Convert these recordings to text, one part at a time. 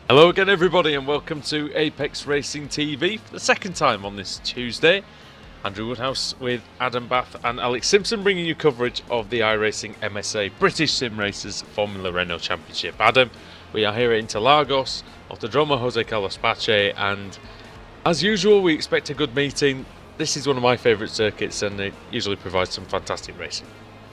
Hello again everybody and welcome to Apex Racing TV for the second time on this Tuesday. Andrew Woodhouse with Adam Bath and Alex Simpson bringing you coverage of the iRacing MSA British Sim Racers Formula Renault Championship. Adam, we are here at Interlagos, Autodromo Jose Carlos Pache, and as usual we expect a good meeting. This is one of my favourite circuits and it usually provides some fantastic racing.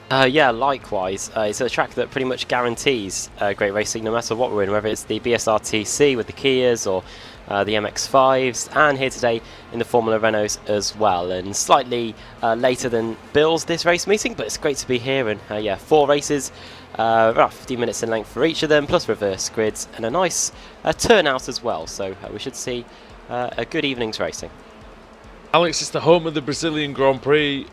Yeah, likewise. It's a track that pretty much guarantees great racing no matter what we're in, whether it's the BSR TC with the Kias or the MX-5s, and here today in the Formula Renaults as well. And slightly later than Bill's this race meeting, but it's great to be here. And yeah, 4 races, about 15 minutes in length for each of them, plus reverse grids, and a nice turnout as well. So we should see a good evening's racing. Alex, it's the home of the Brazilian Grand Prix.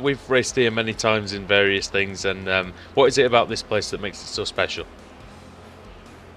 We've raced here many times in various things, and what is it about this place that makes it so special?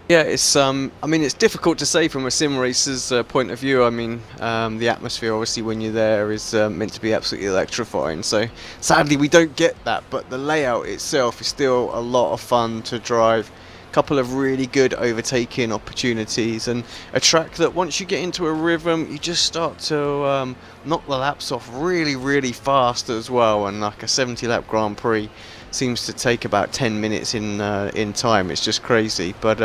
Yeah, it's I mean, it's difficult to say from a sim racer's point of view. I mean, the atmosphere obviously when you're there is meant to be absolutely electrifying. So sadly we don't get that, but the layout itself is still a lot of fun to drive. Couple of really good overtaking opportunities, and a track that once you get into a rhythm you just start to knock the laps off really fast as well. And like a 70 lap Grand Prix seems to take about 10 minutes in time. It's just crazy. But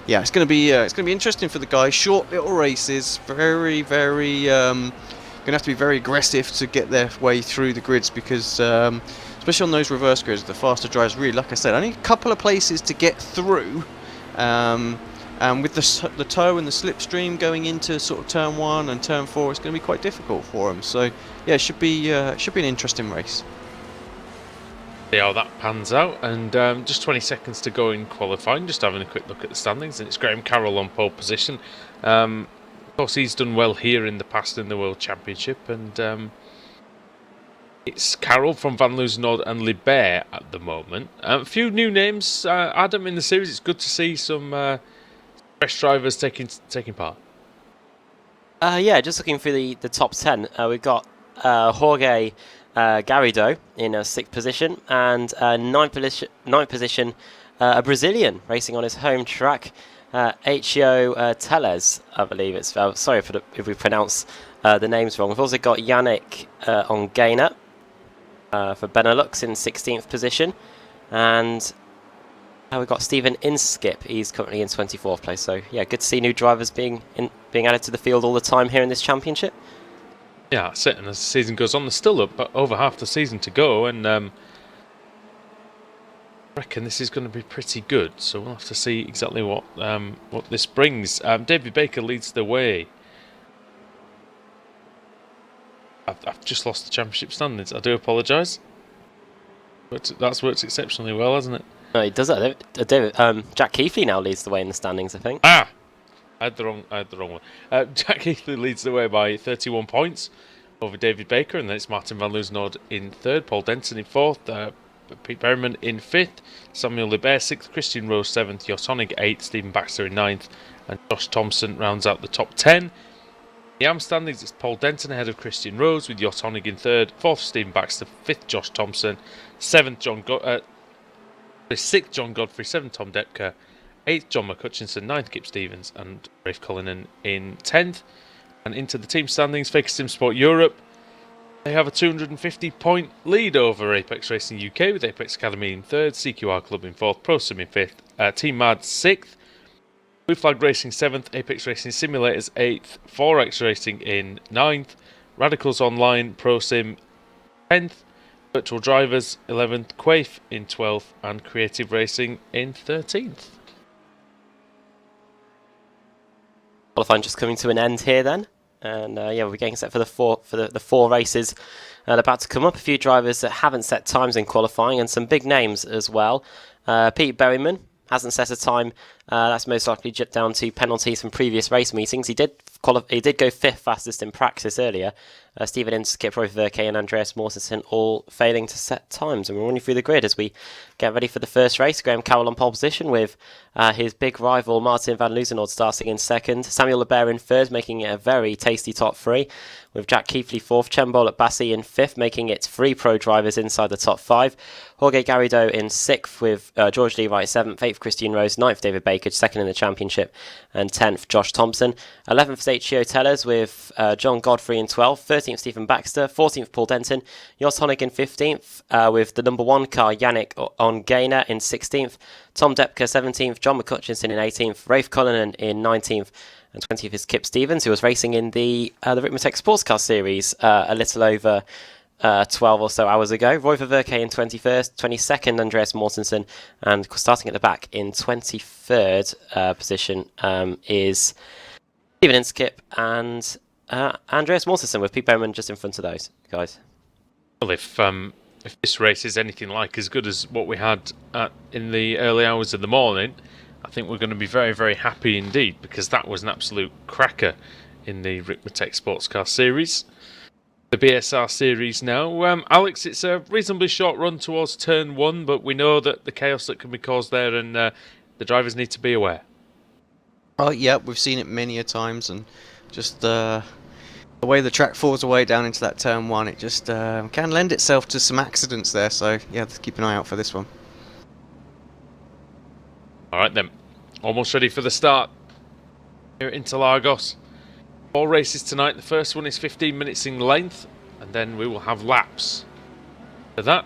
yeah, it's going to be interesting for the guys. Short little races, very going to have to be very aggressive to get their way through the grids, because especially on those reverse grids, the faster drives really, like I said, only a couple of places to get through, and with the toe and the slipstream going into sort of turn 1 and turn 4, it's going to be quite difficult for them. So yeah, it should be an interesting race. See how that pans out, and just 20 seconds to go in qualifying. Just having a quick look at the standings, and it's Graham Carroll on pole position. Of course, he's done well here in the past in the World Championship, and it's Carroll from Van Loozenord and Libert at the moment. A few new names, Adam, in the series. It's good to see some fresh drivers taking part. Yeah, just looking through the top 10, we've got Jorge Garrido in 6th position, and 9th position, a Brazilian racing on his home track, H.O. Teles, I believe it's. Sorry if we pronounce the names wrong. We've also got Yannick Ongaina for Benelux in 16th position, and we've got Stephen Inskip. He's currently in 24th place. So yeah, good to see new drivers being added to the field all the time here in this championship. Yeah, that's it. And as the season goes on, there's still over half the season to go, and I reckon this is going to be pretty good. So we'll have to see exactly what this brings. David Baker leads the way. I've just lost the championship standings. I do apologise. But that's worked exceptionally well, hasn't it? No, it does that. Jack Keithley now leads the way in the standings, I think. I had the wrong one. Jack Keithley leads the way by 31 points over David Baker, and then it's Martin Van Loozenord in 3rd, Paul Denton in 4th, Pete Berryman in 5th, Samuel Libert 6th, Christian Rose 7th, Yotonig 8th, Stephen Baxter in 9th, and Josh Thompson rounds out the top 10. The AM standings, it's Paul Denton ahead of Christian Rose with Yotonig in 3rd, 4th Stephen Baxter, 5th Josh Thompson, 6th John Godfrey, 7th Tom Depker, 8th John McCutchinson, 9th Kip Stevens, and Rafe Cullinan in 10th. And into the team standings, Faker Sim Sport Europe, they have a 250 point lead over Apex Racing UK with Apex Academy in 3rd, CQR Club in 4th, Pro Sim in 5th, Team Mad 6th, Blue Flag Racing 7th, Apex Racing Simulators 8th, 4X Racing in 9th, Radicals Online Pro Sim 10th, Virtual Drivers 11th, Quaif in 12th, and Creative Racing in 13th. Qualifying just coming to an end here then, and yeah, we're getting set for the four races about to come up. A few drivers that haven't set times in qualifying, and some big names as well. Pete Berryman hasn't set a time. That's most likely down to penalties from previous race meetings. He did go 5th fastest in practice earlier, Stephen Inskip, Roy Verke and Andreas Mortensen all failing to set times. And we're running through the grid as we get ready for the first race. Graham Carroll on pole position with his big rival Martin van Luzenoord starting in second. Samuel Lebert in third, making it a very tasty top three, with Jack Keithley fourth. Chembol at Bassi in fifth, making it 3 pro drivers inside the top 5. Jorge Garrido in sixth, with George Lee Wright seventh, 8th Christian Rose, 9th David Bakage, second in the championship, and 10th Josh Thompson. 11th Sachio Tellers with John Godfrey in 12th, 13th Stephen Baxter, 14th Paul Denton, Jos Honig in 15th, with the number 1 car Yannick Ongainer in 16th, Tom Depke 17th, John McCutchinson in 18th, Rafe Cullinan in 19th, and 20th is Kip Stevens, who was racing in the Ritmatech Sports Car Series a little over 12 or so hours ago. Roy Verke in 21st, 22nd Andreas Mortensen, and starting at the back in 23rd position is Stephen Inskip and Andreas Mortensen, with Pete Bowman just in front of those guys. Well, if this race is anything like as good as what we had in the early hours of the morning, I think we're going to be very, very happy indeed, because that was an absolute cracker in the Ritmatech Sports Car Series. The BSR Series now. Alex, it's a reasonably short run towards turn 1, but we know that the chaos that can be caused there, and the drivers need to be aware. Oh yeah, we've seen it many a times, and just the way the track falls away down into that turn 1, it just can lend itself to some accidents there, so yeah, let's keep an eye out for this one. Alright then, almost ready for the start here at Interlagos. 4 races tonight. The first one is 15 minutes in length, and then we will have laps for that.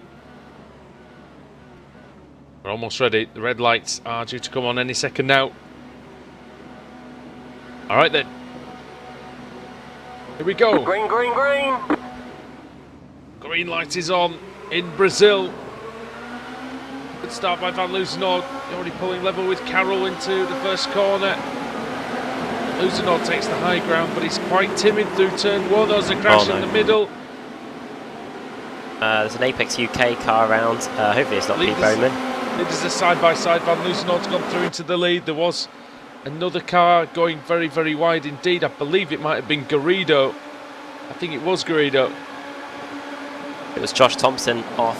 We're almost ready. The red lights are due to come on any second now. Alright then. Here we go. Green, green, green. Green light is on in Brazil. Good start by Van Luzenoord. Already pulling level with Carroll into the first corner. Luzenoord takes the high ground, but he's quite timid through turn 1. There's a crash in the middle. There's an Apex UK car around. Hopefully it's not Pete Bowman. Leaders are side by side. Van Luzenoord's gone through into the lead. There was another car going very, very wide indeed. I believe it might have been Garrido. I think it was Garrido. It was Josh Thompson off,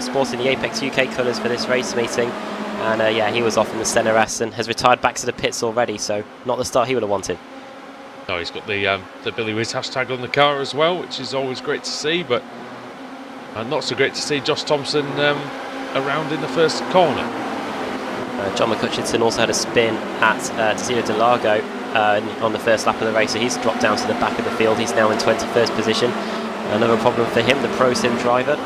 sporting the Apex UK colours for this race meeting. And yeah, he was off in the Senna S and has retired back to the pits already, so not the start he would have wanted. No, he's got the Billy Wiz hashtag on the car as well, which is always great to see, but not so great to see Josh Thompson around in the first corner. John McCutchinson also had a spin at Desiro de Largo on the first lap of the race, so he's dropped down to the back of the field. He's now in 21st position. Another problem for him, the Pro Sim driver.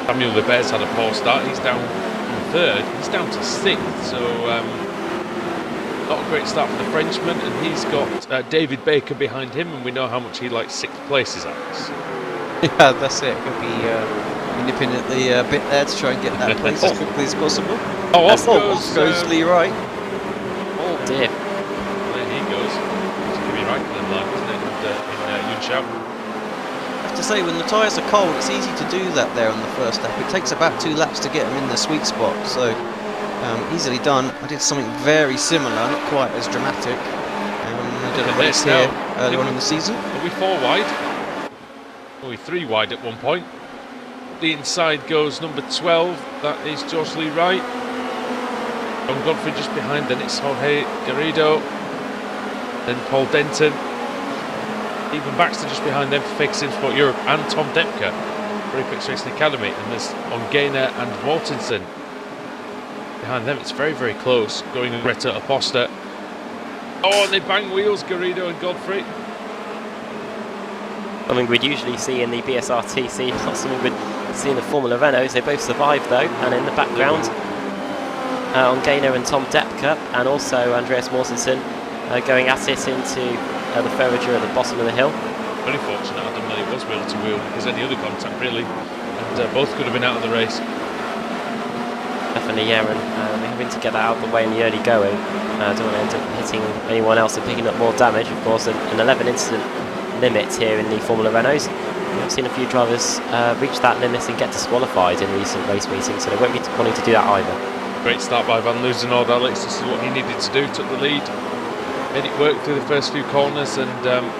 Samuel Lebert's had a poor start. He's down in 3rd. He's down to 6th, so not a great start for the Frenchman. And he's got David Baker behind him, and we know how much he likes 6th places, Alex. Yeah, that's it. He'll be nipping at the bit there to try and get that place as quickly as possible. Oh, off goes Lee Wright. Oh dear. There he goes. It's going to be right in line, isn't it? In Yunshao. I have to say, when the tyres are cold, it's easy to do that there on the first lap. It takes about 2 laps to get them in the sweet spot, so easily done. I did something very similar, not quite as dramatic. I did a race here earlier on in the season. Are we 4 wide? Are we 3 wide at one point? The inside goes number 12. That is George Lee Wright. John Godfrey just behind. Then it's Jorge Garrido. Then Paul Denton. Even Baxter just behind them for Fake Sim Sport Europe, and Tom Depke for Apex Racing Academy. And there's Ongainer and Mortensen behind them. It's very, very close. Going in Greta Aposta. Oh, and they bang wheels, Garrido and Godfrey. Something we'd usually see in the BSR TC, not something we'd see in the Formula Renaults. They both survived though, and in the background, Ongainer and Tom Depke, and also Andreas Mortensen going at it into the ferrature at the bottom of the hill. Very fortunate, Adam, that it was wheel to wheel, because any other contact really, and both could have been out of the race. Definitely, yeah, and they're having to get that out of the way in the early going. Don't want to end up hitting anyone else and picking up more damage, of course. An 11 incident limit here in the Formula Renaults. We've seen a few drivers reach that limit and get disqualified in recent race meetings, so they won't be wanting to do that either. Great start by Van Luzenoord, Alex. This is what he needed to do. Took the lead, made it work through the first few corners, and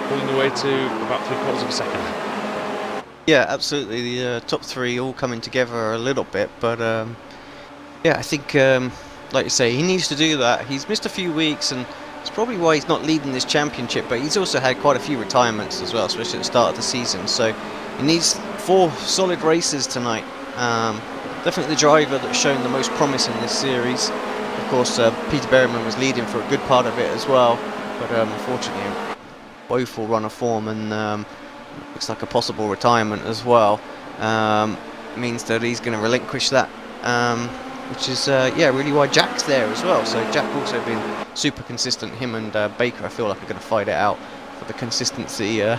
pulling away to about 3/4 of a second. Yeah, absolutely. The top three all coming together a little bit, but yeah, I think, like you say, he needs to do that. He's missed a few weeks, and it's probably why he's not leading this championship, but he's also had quite a few retirements as well, especially at the start of the season. So he needs 4 solid races tonight. Definitely the driver that's shown the most promise in this series. Of course, Peter Berryman was leading for a good part of it as well, but unfortunately, a woeful run of form, and looks like a possible retirement as well. Means that he's going to relinquish that, which is yeah, really why Jack's there as well. So Jack also been super consistent. Him and Baker, I feel like, are going to fight it out for the consistency the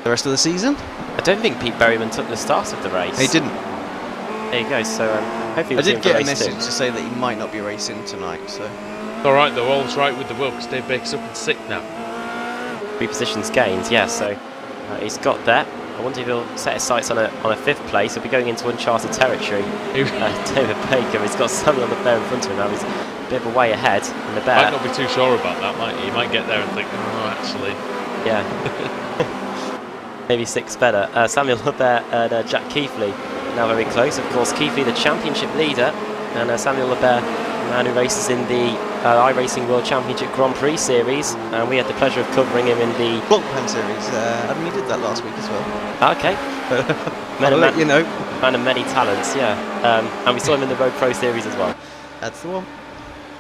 rest of the season. I don't think Pete Berryman took the start of the race. He didn't. There you go. So hopefully I did get a race message too. to say that he might not be racing tonight. So All right, though, all's right with the wheel because Dave Baker's up in 6th now. 3 positions gained, yeah, so he's got that. I wonder if he'll set his sights on a 5th place. He'll be going into uncharted territory. David Baker, he's got Samuel Leclerc in front of him now. He's a bit of a way ahead in the bear. Might not be too sure about that, might he? He might get there and think, oh, actually. Yeah. Maybe 6 better. Samuel Leclerc and Jack Keithley now very close. Of course, Keithley, the championship leader, and Samuel Leclerc, the man who races in the iRacing World Championship Grand Prix Series, and we had the pleasure of covering him in the Blockpan series. Adam, you did that last week as well. Okay. I'll let you know. Man of many talents, yeah. And we saw him in the Road Pro Series as well. That's the one.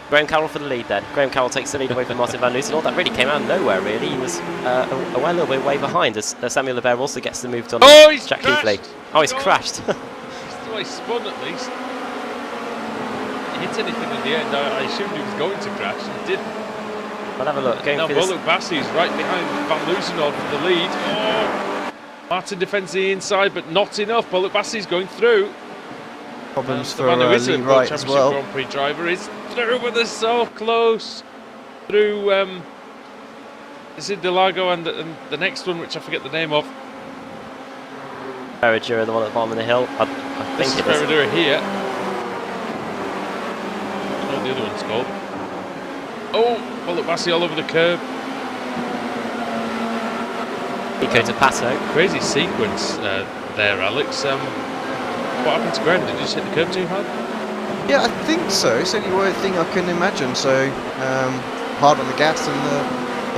Graham Carroll for the lead then. Graham Carroll takes the lead away from Martin van Nistelrooy. That really came out of nowhere, really. He was a little bit way behind as Samuel Leclerc also gets the move done. Oh, he's Jack crashed. Keithley. Oh, he's crashed. Well, he spun at least. He hit anything in the end. I assumed he was going to crash. He didn't. I'll have a look. Going Now, through this. Bullock Bassey's right behind Van Loosenhoff for the lead. Oh, Martin defends the inside, but not enough. Bullock Bassey's going through. Problems The for man who is a Lee World Wright Championship as well. Grand Prix driver is through, but they're so close. Through is it Interlagos and the next one, which I forget the name of. Ferradura, the one at the bottom of the hill. I This think is it is. Ferradura here. I don't know what the other one's called. Oh, Bullock Bassey all over the curb. Pico to Pato. Crazy sequence there, Alex. What happened to Graham? Did he just hit the curb too hard? Yeah, I think so. It's the only word thing I can imagine. So hard on the gas, and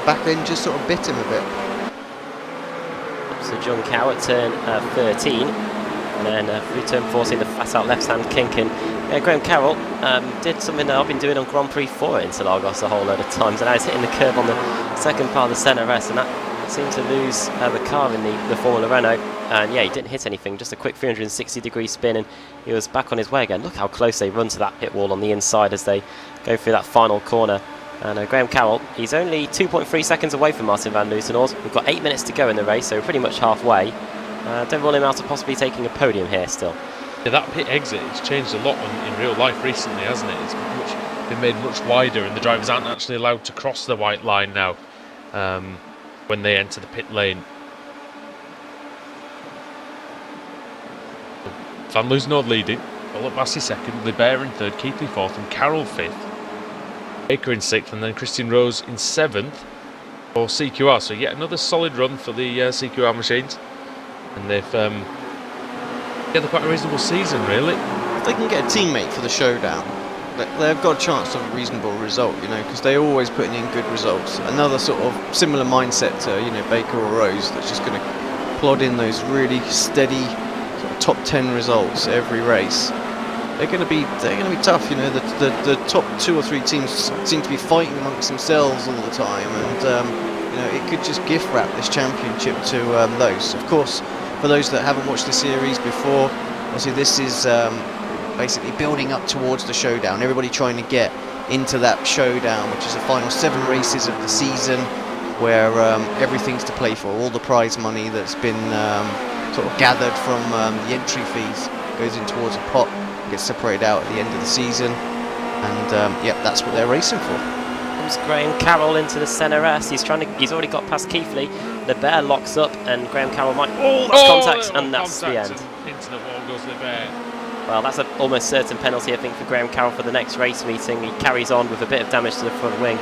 the back end just sort of bit him a bit. So John Cow at turn 13, and then through turn 14, the flat out left hand kinking. Graham Carroll did something that I've been doing on Grand Prix 4 at Interlagos a whole load of times, and I was hitting the curb on the second part of the centre rest, and that seemed to lose the car in the Formula Renault. And yeah, he didn't hit anything, just a quick 360-degree spin, and he was back on his way again. Look how close they run to that pit wall on the inside as they go through that final corner. And Graham Carroll, he's only 2.3 seconds away from Martin van Nistelrooy. We've got 8 minutes to go in the race, so we're pretty much halfway. Don't rule him out of possibly taking a podium here still. Yeah, that pit exit, it's changed a lot in real life recently, hasn't it? It's been made much wider, and the drivers aren't actually allowed to cross the white line now when they enter the pit lane. Van Loosenhoff leading, Bullock Bassey second, Libert in third, Keithley fourth, and Carroll fifth. Baker in sixth, and then Christian Rose in seventh for CQR. So yet another solid run for the CQR machines, and they've they're quite a reasonable season, really. If they can get a teammate for the showdown, they've got a chance of a reasonable result, you know, because they're always putting in good results. Another sort of similar mindset to, you know, Baker or Rose, that's just going to plod in those really steady sort of top 10 results every race. They're going to be tough, you know. The top 2 or 3 teams seem to be fighting amongst themselves all the time, and you know, it could just gift wrap this championship to those. Of course, for those that haven't watched the series before, obviously this is basically building up towards the showdown. Everybody trying to get into that showdown, which is the final 7 races of the season, where everything's to play for. All the prize money that's been sort of gathered from the entry fees goes in towards a pot, gets separated out at the end of the season, and yeah, that's what they're racing for. Comes Graham Carroll into the centre S. He's already got past Keithley. The bear locks up, and Graham Carroll might. Oh, that's contact, and that's the end. Into the wall goes the bear. Well, that's an almost certain penalty, I think, for Graham Carroll for the next race meeting. He carries on with a bit of damage to the front wing,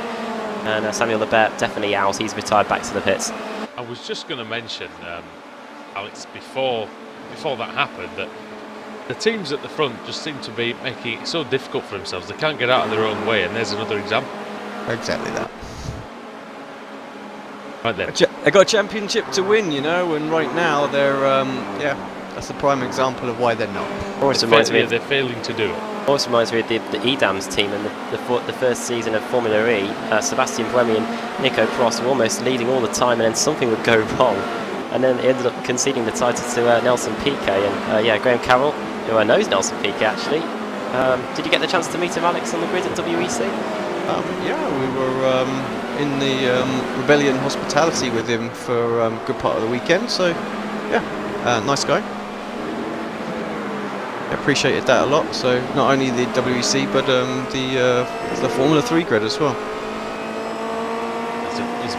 and Samuel Lebert definitely out. He's retired back to the pits. I was just going to mention Alex, before that happened, that the teams at the front just seem to be making it so difficult for themselves. They can't get out of their own way, and there's another example. Exactly that. Right there. They got a championship to win, you know, and right now they're, that's the prime example of why they're not. Also reminds me of, They're failing to do it. also reminds me of the Edam's team and the first season of Formula E. Sebastian Buemi and Nico Prost were almost leading all the time, and then something would go wrong, and then it ended up conceding the title to Nelson Piquet. And Graham Carroll, who knows Nelson Piquet actually. Did you get the chance to meet him, Alex, on the grid at WEC? Yeah, we were in the Rebellion hospitality with him for a good part of the weekend, so yeah, nice guy. Appreciated that a lot. So not only the WEC but the Formula 3 grid as well. He's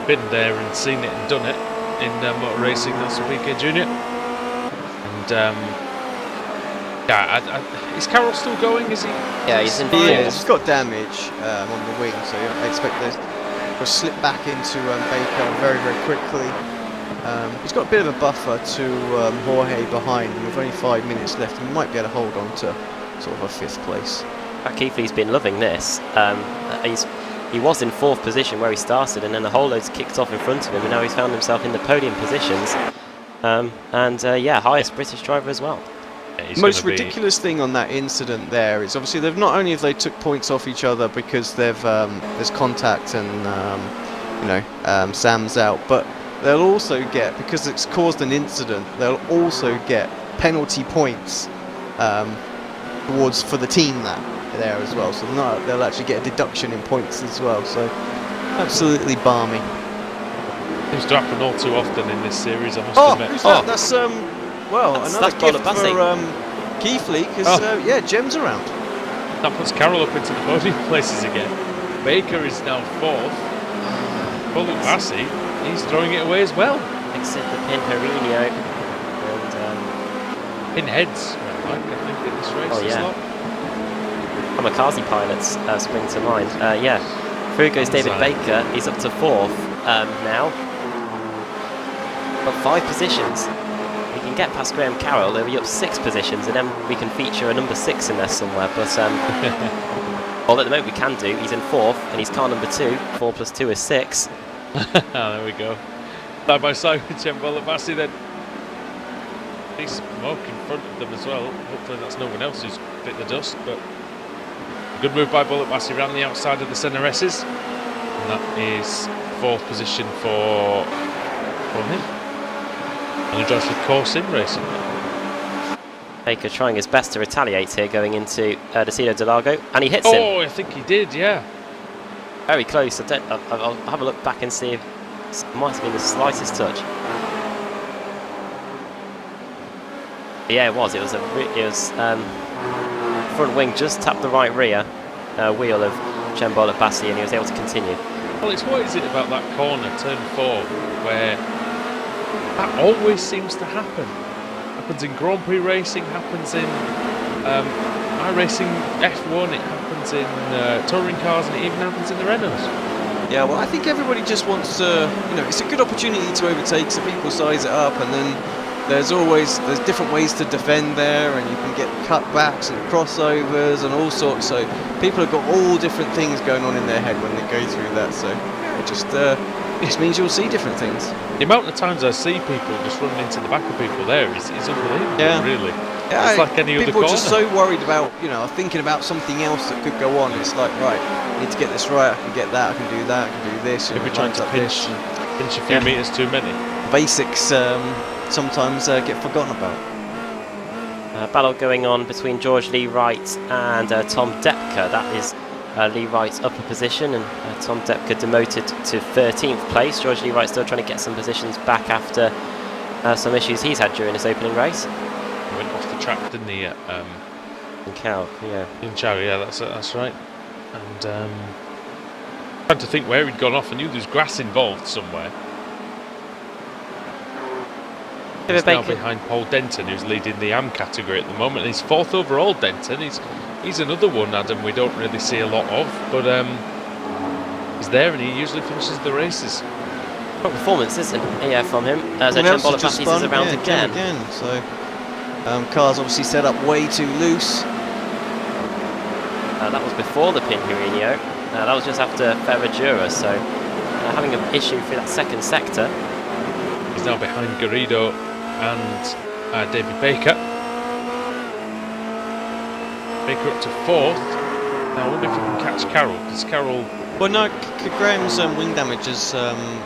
been there and seen it and done it in motor racing, Nelson Piquet Jr. And is Carroll still going? Is he? Yeah, he's in He fourth. is. He's got damage on the wing, so I expect this will slip back into Baker very, very quickly. He's got a bit of a buffer to Jorge behind, and with only 5 minutes left, he might be able to hold on to sort of a 5th place. Keithley's been loving this. He was in 4th position where he started, and then the whole load's kicked off in front of him, and now he's found himself in the podium positions. Highest British driver as well. Yeah, The most ridiculous thing on that incident there is obviously they've not only have they took points off each other because they've there's contact and Sam's out, but they'll also get, because it's caused an incident, they'll also get penalty points towards for the team there as well. So they'll actually get a deduction in points as well. So absolutely balmy. Seems to happen all too often in this series, I must admit. Who's that? That's another gift Bolo for Keithley, because Jem's around. That puts Carroll up into the podium places again. Baker is now 4th. Bassi, he's throwing it away as well. Except the Pinheiro and Pinheads, I think, in this race. Kamikaze pilots spring to mind. Through goes David Baker. He's up to 4th now. Got 5 positions. We can get past Graham Carroll. He'll be up 6 positions, and then we can feature a number 6 in there somewhere. But all at the moment we can do. He's in 4th, and he's car number 2. 4 plus 2 is 6. There we go. Side by side with Cembolo Bassi then. He's smoke in front of them as well. Hopefully that's no one else who's bit the dust, but a good move by Bullet Bassi around the outside of the centre S's. And that is 4th position for him. And he drives with Course in Racing. Baker trying his best to retaliate here going into Interlagos, and he hits him. Oh, I think he did, yeah. Very close. I'll have a look back and see if it might have been the slightest touch. Yeah, it was. It was front wing just tapped the right rear wheel of Cembolo Bassi, and he was able to continue. Well, it's what is it about that corner, turn 4, where that always seems to happen. Happens in Grand Prix racing, happens in iRacing F1, it happens in touring cars, and it even happens in the Renaults. Yeah, well, I think everybody just wants to, it's a good opportunity to overtake, so people size it up, and then there's different ways to defend there, and you can get cutbacks and crossovers and all sorts. So people have got all different things going on in their head when they go through that. So it just means you'll see different things. The amount of times I see people just running into the back of people there is unbelievable, really. Yeah, it's like any other people corner. are just so worried about, thinking about something else that could go on. It's like, right, I need to get this right, I can get that, I can do that, I can do this. Maybe trying to pinch a few metres too many. Basics sometimes get forgotten about. Battle going on between George Lee Wright and Tom Depker. That is Lee Wright's upper position, and Tom Depker demoted to 13th place. George Lee Wright still trying to get some positions back after some issues he's had during his opening race. He went off the track, didn't he? In Chow, yeah, that's right. And trying to think where he'd gone off. I knew there was grass involved somewhere. He's now behind Paul Denton, who's leading the AM category at the moment. He's 4th overall, Denton. He's another one, Adam, we don't really see a lot of, but he's there and he usually finishes the races. performance, isn't it? Yeah, from him. So Someone else Cem has just Bolabatis is spun, around yeah, again. So car's obviously set up way too loose. That was before the Pinheiro. That was just after Ferradura, so having an issue through that second sector. He's now behind Garrido and David Baker. Baker up to 4th. Now I wonder if we can catch Carroll, because Carroll... Well, no, Graham's wing damage has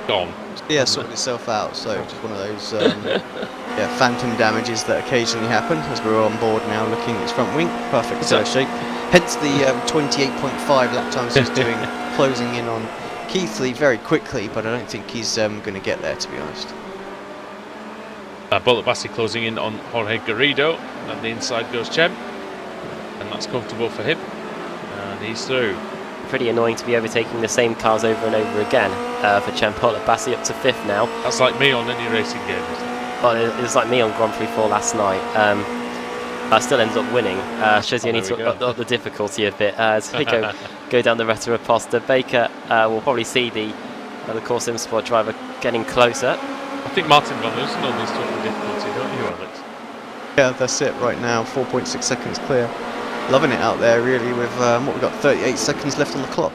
gone. Yeah, sorted itself out. So just one of those yeah, phantom damages that occasionally happen. As we're on board now, looking at his front wing, perfect shape. Hence the 28.5 lap times he's doing, closing in on Keithley very quickly. But I don't think he's going to get there, to be honest. Bolabatis closing in on Jorge Garrido, and the inside goes Cem, and that's comfortable for him. And he's through. Pretty annoying to be overtaking the same cars over and over again for Cem Bolabatis up to 5th now. That's like me on any racing game, isn't it? Well, it was like me on Grand Prix 4 last night. I still ended up winning. Shows you need to up the difficulty a bit as we go down the Reta Aposta. Baker will probably see the Core Sim Sport driver getting closer. I think Martin Van Loosenholt needs to up the difficulty, don't you, Alex? Yeah, that's it right now. 4.6 seconds clear. Loving it out there, really, with what we've got 38 seconds left on the clock.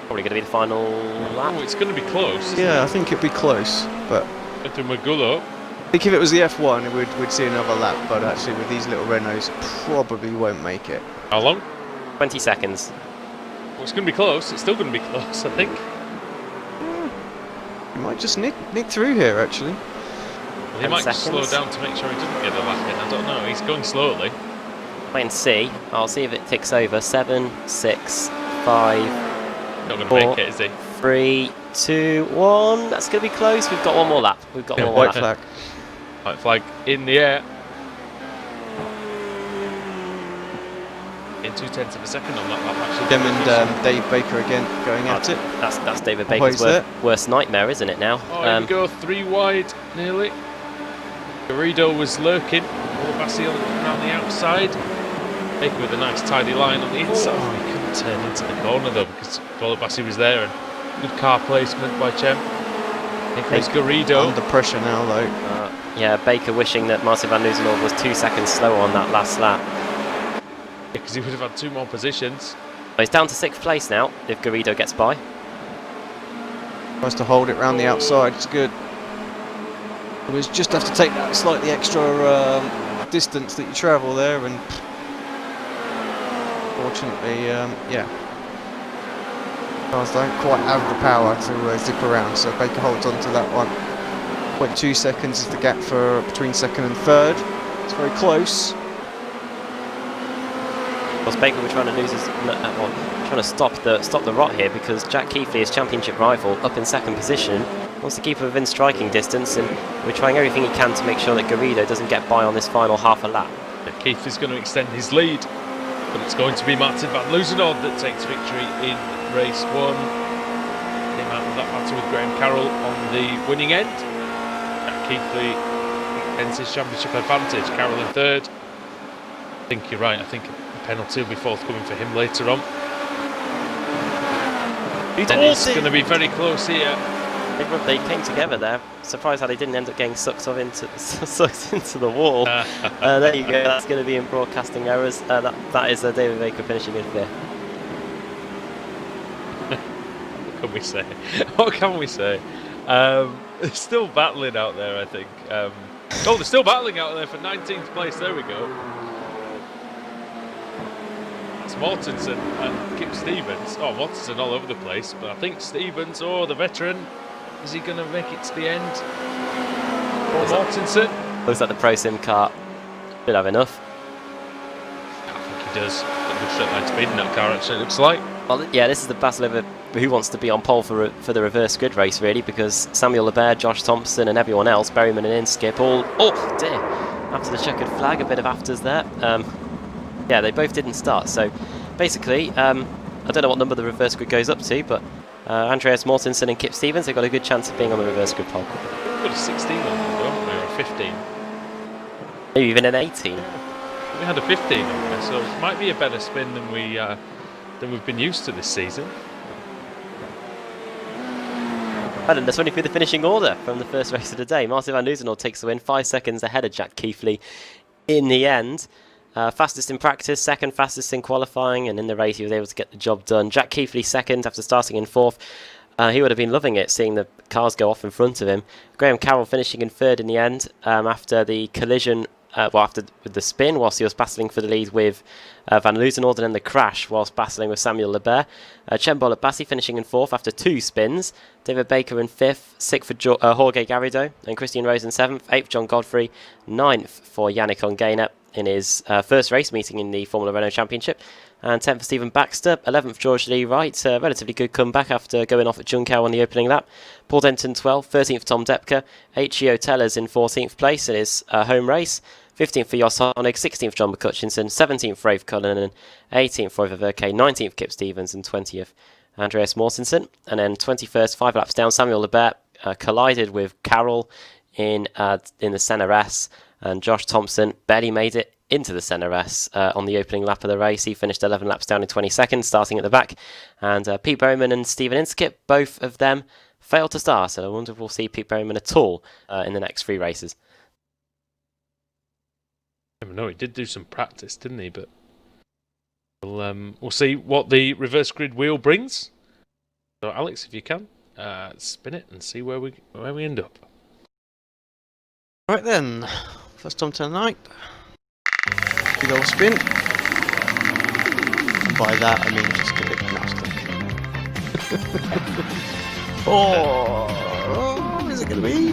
Probably going to be the final lap. Oh, it's going to be close. Yeah, I think it'd be close, but Into Magulo. I think if it was the F1, we'd see another lap. But actually, with these little Renaults, probably won't make it. How long? 20 seconds. Well, it's going to be close. It's still going to be close, I think. He might just nick through here, actually. Well, he might just slow down to make sure he doesn't get a lap in. I don't know. He's going slowly. Wait and see. I'll see if it ticks over. 7, 6, 5. Not going to 4, make it, is he? 3, 2, 1. That's going to be close. We've got one more lap. We've got one more White lap. flag. White flag in the air. In 0.2 of a second on that lap, actually. Them and Dave Baker again going at it. That's David Baker's worst nightmare, isn't it now? Oh, here we go. 3 wide, nearly. Garrido was lurking. Bolabatis around the outside. Baker with a nice tidy line on the inside. Oh, he couldn't turn into the corner though because Bolabatis was there, and good car placement by Cem. Here is Garrido. Under pressure now though. Yeah, Baker wishing that Martin Van Loosenholt was 2 seconds slower on that last lap. Because he would have had 2 more positions. Well, he's down to 6th place now if Garrido gets by. Tries to hold it round the outside. It's good. We just have to take that slightly extra distance that you travel there, and fortunately, yeah, cars don't quite have the power to zip around. So Baker holds on to that one. 0.2 seconds is the gap for between 2nd and 3rd. It's very close. Of course, Baker were trying to lose his, trying to stop the rot here because Jack Keithley, his championship rival, up in 2nd position, wants to keep it within striking distance, and we're trying everything he can to make sure that Garrido doesn't get by on this final half a lap. Keith is going to extend his lead, but it's going to be Martin Van Loosenholt that takes victory in race 1. Came out of that battle with Graham Carroll on the winning end. Jack Keithley extends his championship advantage. Carroll in 3rd. I think you're right. I think a penalty will be forthcoming for him later on. And it's going to be very close here. They came together there. Surprised how they didn't end up getting sucked into the wall. There you go. That's going to be in broadcasting errors. That is David Baker finishing in 5th. What can we say? What can we say? They're still battling out there, I think. Oh, they're still battling out there for 19th place. There we go. It's Mortensen and Kip Stevens. Oh, Mortensen all over the place, but I think Stevens, the veteran, is he going to make it to the end? Or Mortensen? Looks like the Pro Sim car should have enough. I think he does. Got a good straight line speed in that car, actually, it looks like. Well, yeah, this is the battle over who wants to be on pole for the reverse grid race, really, because Samuel Lebert, Josh Thompson, and everyone else, Berryman and Inskip, all, oh dear, after the checkered flag, a bit of afters there. Yeah, they both didn't start, so basically, I don't know what number the reverse grid goes up to, but Andreas Mortensen and Kip Stevens, they've got a good chance of being on the reverse grid pole. We've got a 16 on there, haven't we, or a 15? Maybe even an 18. We had a 15 on there, so it might be a better spin than we've been used to this season. And let's run through the finishing order from the first race of the day. Martin van Loozenhoorn takes the win, 5 seconds ahead of Jack Keighley in the end. Fastest in practice, second fastest in qualifying, and in the race he was able to get the job done. Jack Keighley second after starting in fourth. He would have been loving it, seeing the cars go off in front of him. Graham Carroll finishing in third in the end after the collision, with the spin, whilst he was battling for the lead with Van Loozenhoorn, and then the crash whilst battling with Samuel Lebert. Chembol Bassi finishing in fourth after 2 spins. David Baker in fifth, sixth for Jorge Garrido, and Christian Rose in seventh, eighth John Godfrey, ninth for Yannick Ongena in his first race meeting in the Formula Renault Championship, and 10th for Stephen Baxter, 11th George Lee Wright, a relatively good comeback after going off at Junção on the opening lap. Paul Denton 12th, 13th for Tom Depke, H.E.O. Tellers in 14th place in his home race, 15th for Jos Honig, 16th for John McCutchinson, 17th for Rafe Cullinan, 18th for Rover Verke, 19th Kip Stevens, and 20th Andreas Mortensen. And then 21st, 5 laps down, Samuel Lebert collided with Carroll in the Senna S, and Josh Thompson barely made it into the Senna S on the opening lap of the race. He finished 11 laps down in 20 seconds, starting at the back. And Pete Bowman and Stephen Inskip, both of them failed to start. And I wonder if we'll see Pete Bowman at all in the next 3 races. Never know. He did do some practice, didn't he? But we'll see what the reverse grid wheel brings. So, Alex, if you can, spin it and see where we end up. Right then, first time tonight. Big old spin. And by that I mean just a bit nasty. Oh, what is it going to be?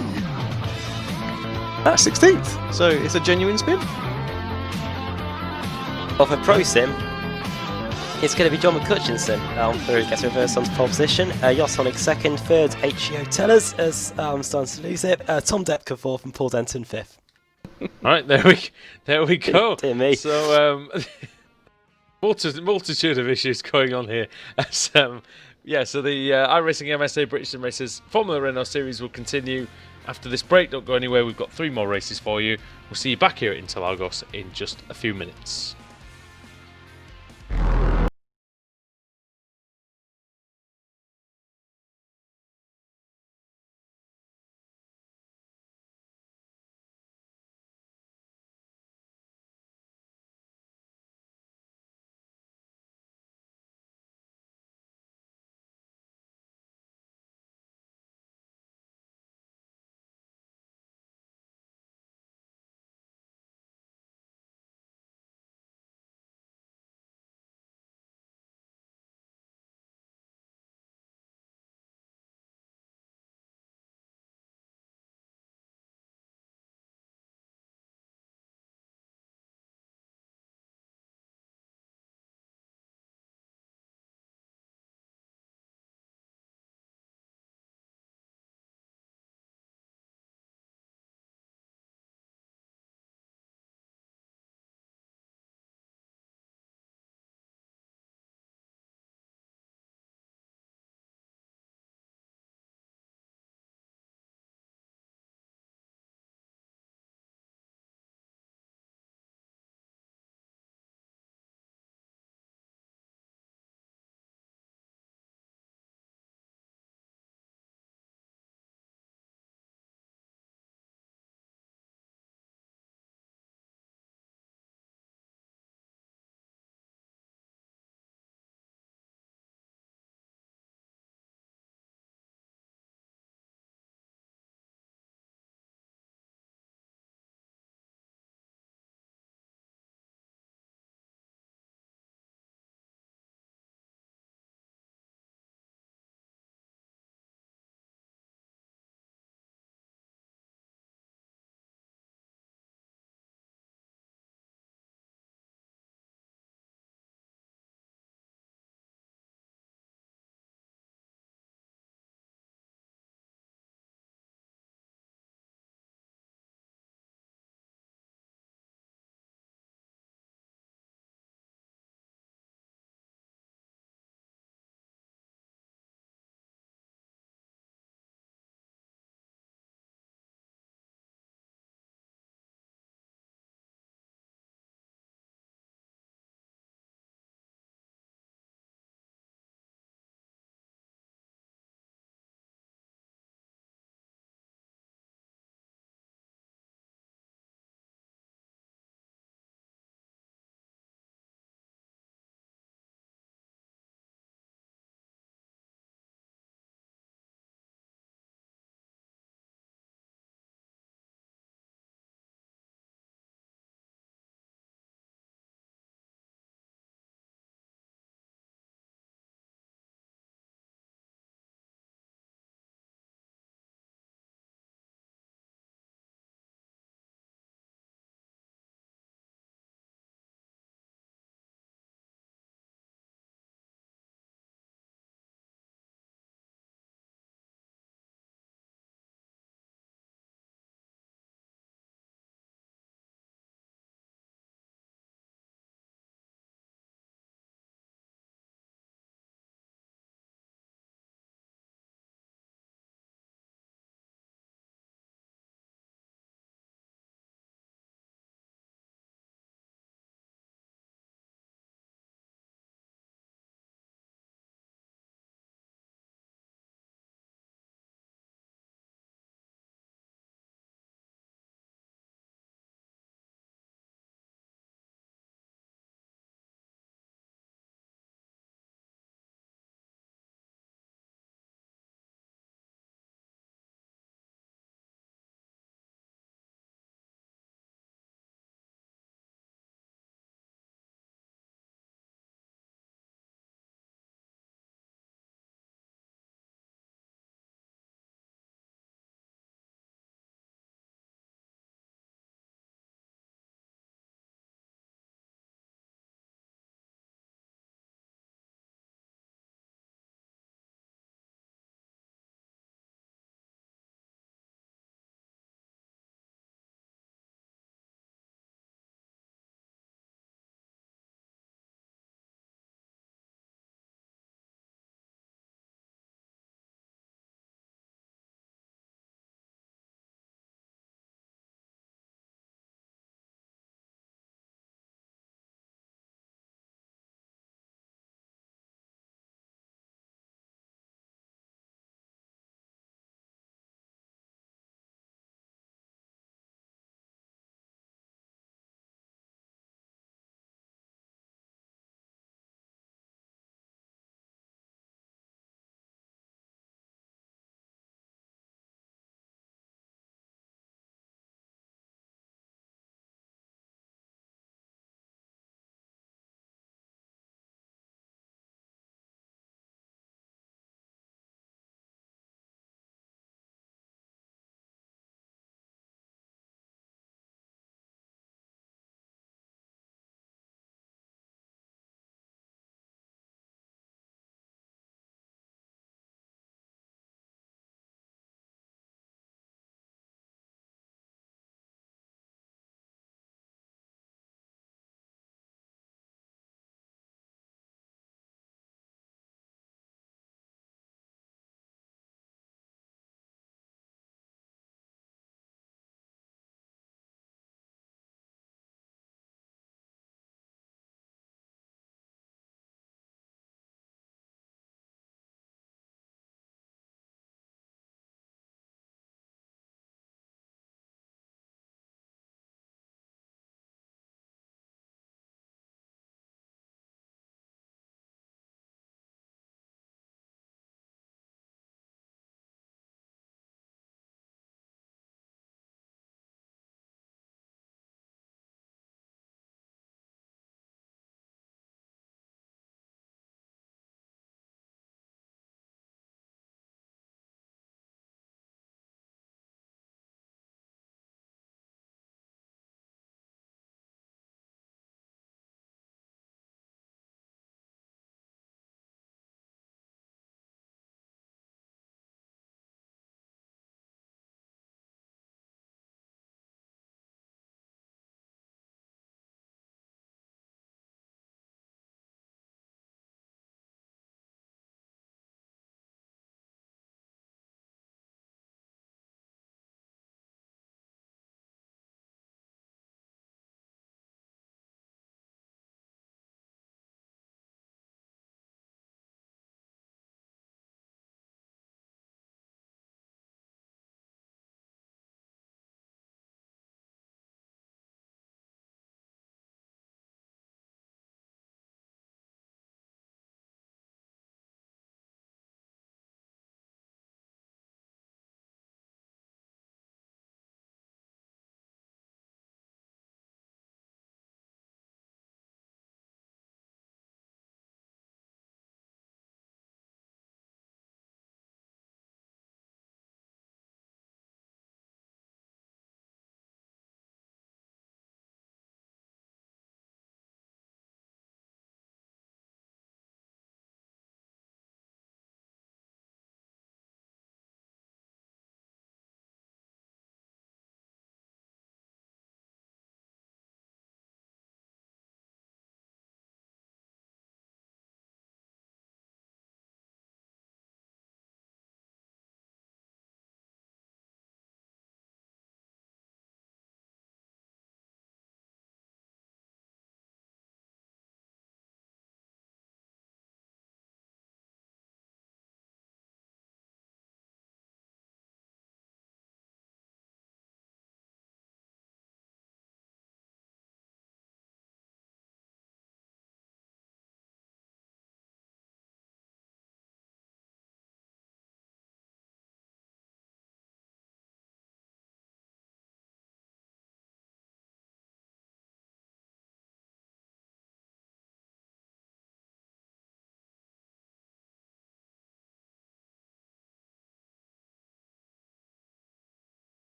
That's 16th, so it's a genuine spin. Well, for Pro Sim, it's going to be John McCutchinson who gets reversed onto pole position. Jos Honig second, third H.E.O. Tellers as I'm starting to lose it. Tom Depke fourth and Paul Denton fifth. Right, there we go. Dear me. So multitude of issues going on here. As, so the iRacing MSA British Sim Racers Formula Renault series will continue after this break. Don't go anywhere. We've got 3 more races for you. We'll see you back here at Interlagos in just a few minutes.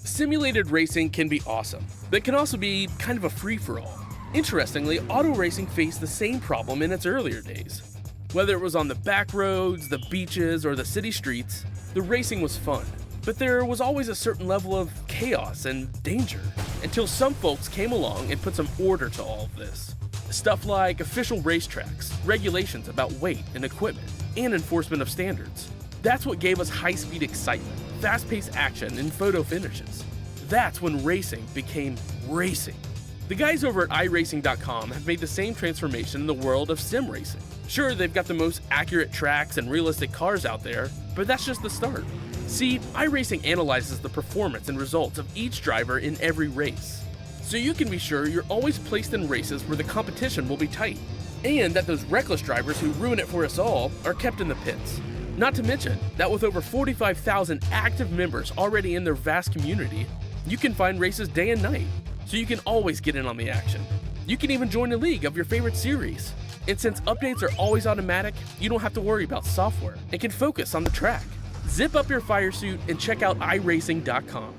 Simulated racing can be awesome, but it can also be kind of a free-for-all. Interestingly, auto racing faced the same problem in its earlier days. Whether it was on the back roads, the beaches, or the city streets, the racing was fun. But there was always a certain level of chaos and danger, until some folks came along and put some order to all of this. Stuff like official racetracks, regulations about weight and equipment, and enforcement of standards. That's what gave us high-speed excitement, fast-paced action, and photo finishes. That's when racing became racing. The guys over at iRacing.com have made the same transformation in the world of sim racing. Sure, they've got the most accurate tracks and realistic cars out there, but that's just the start. See, iRacing analyzes the performance and results of each driver in every race, so you can be sure you're always placed in races where the competition will be tight, and that those reckless drivers who ruin it for us all are kept in the pits. Not to mention that with over 45,000 active members already in their vast community, you can find races day and night, so you can always get in on the action. You can even join a league of your favorite series. And since updates are always automatic, you don't have to worry about software and can focus on the track. Zip up your fire suit and check out iRacing.com.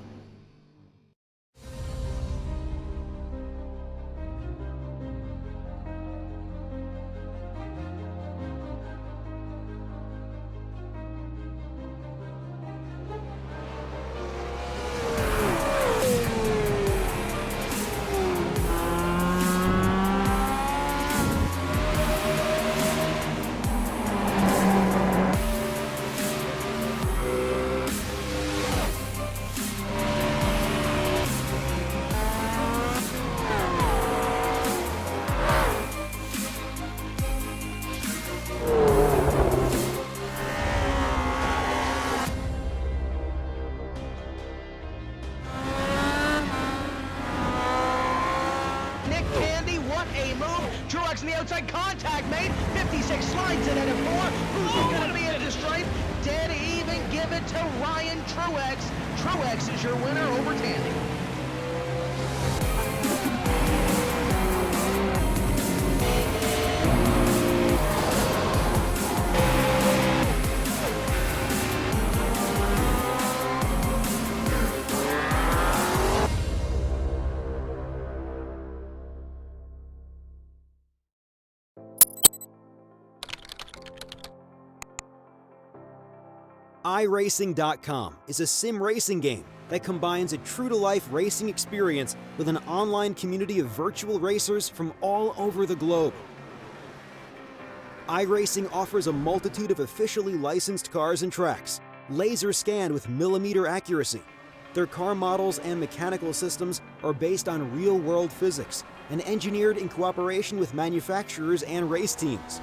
Truex in the outside contact, mate. 56 slides it at a 4. Who's going to be at the stripe? Dead even. Give it to Ryan Truex. Truex is your winner over Tandy. iRacing.com is a sim racing game that combines a true-to-life racing experience with an online community of virtual racers from all over the globe. iRacing offers a multitude of officially licensed cars and tracks, laser scanned with millimeter accuracy. Their car models and mechanical systems are based on real-world physics and engineered in cooperation with manufacturers and race teams.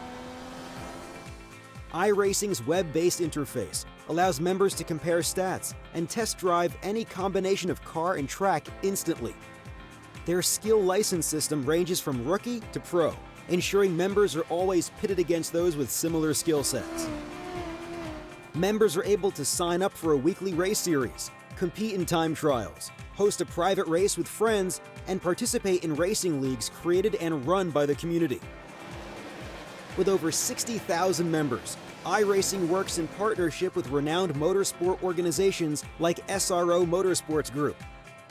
iRacing's web-based interface allows members to compare stats and test drive any combination of car and track instantly. Their skill license system ranges from rookie to pro, ensuring members are always pitted against those with similar skill sets. Members are able to sign up for a weekly race series, compete in time trials, host a private race with friends, and participate in racing leagues created and run by the community. With over 60,000 members, iRacing works in partnership with renowned motorsport organizations like SRO Motorsports Group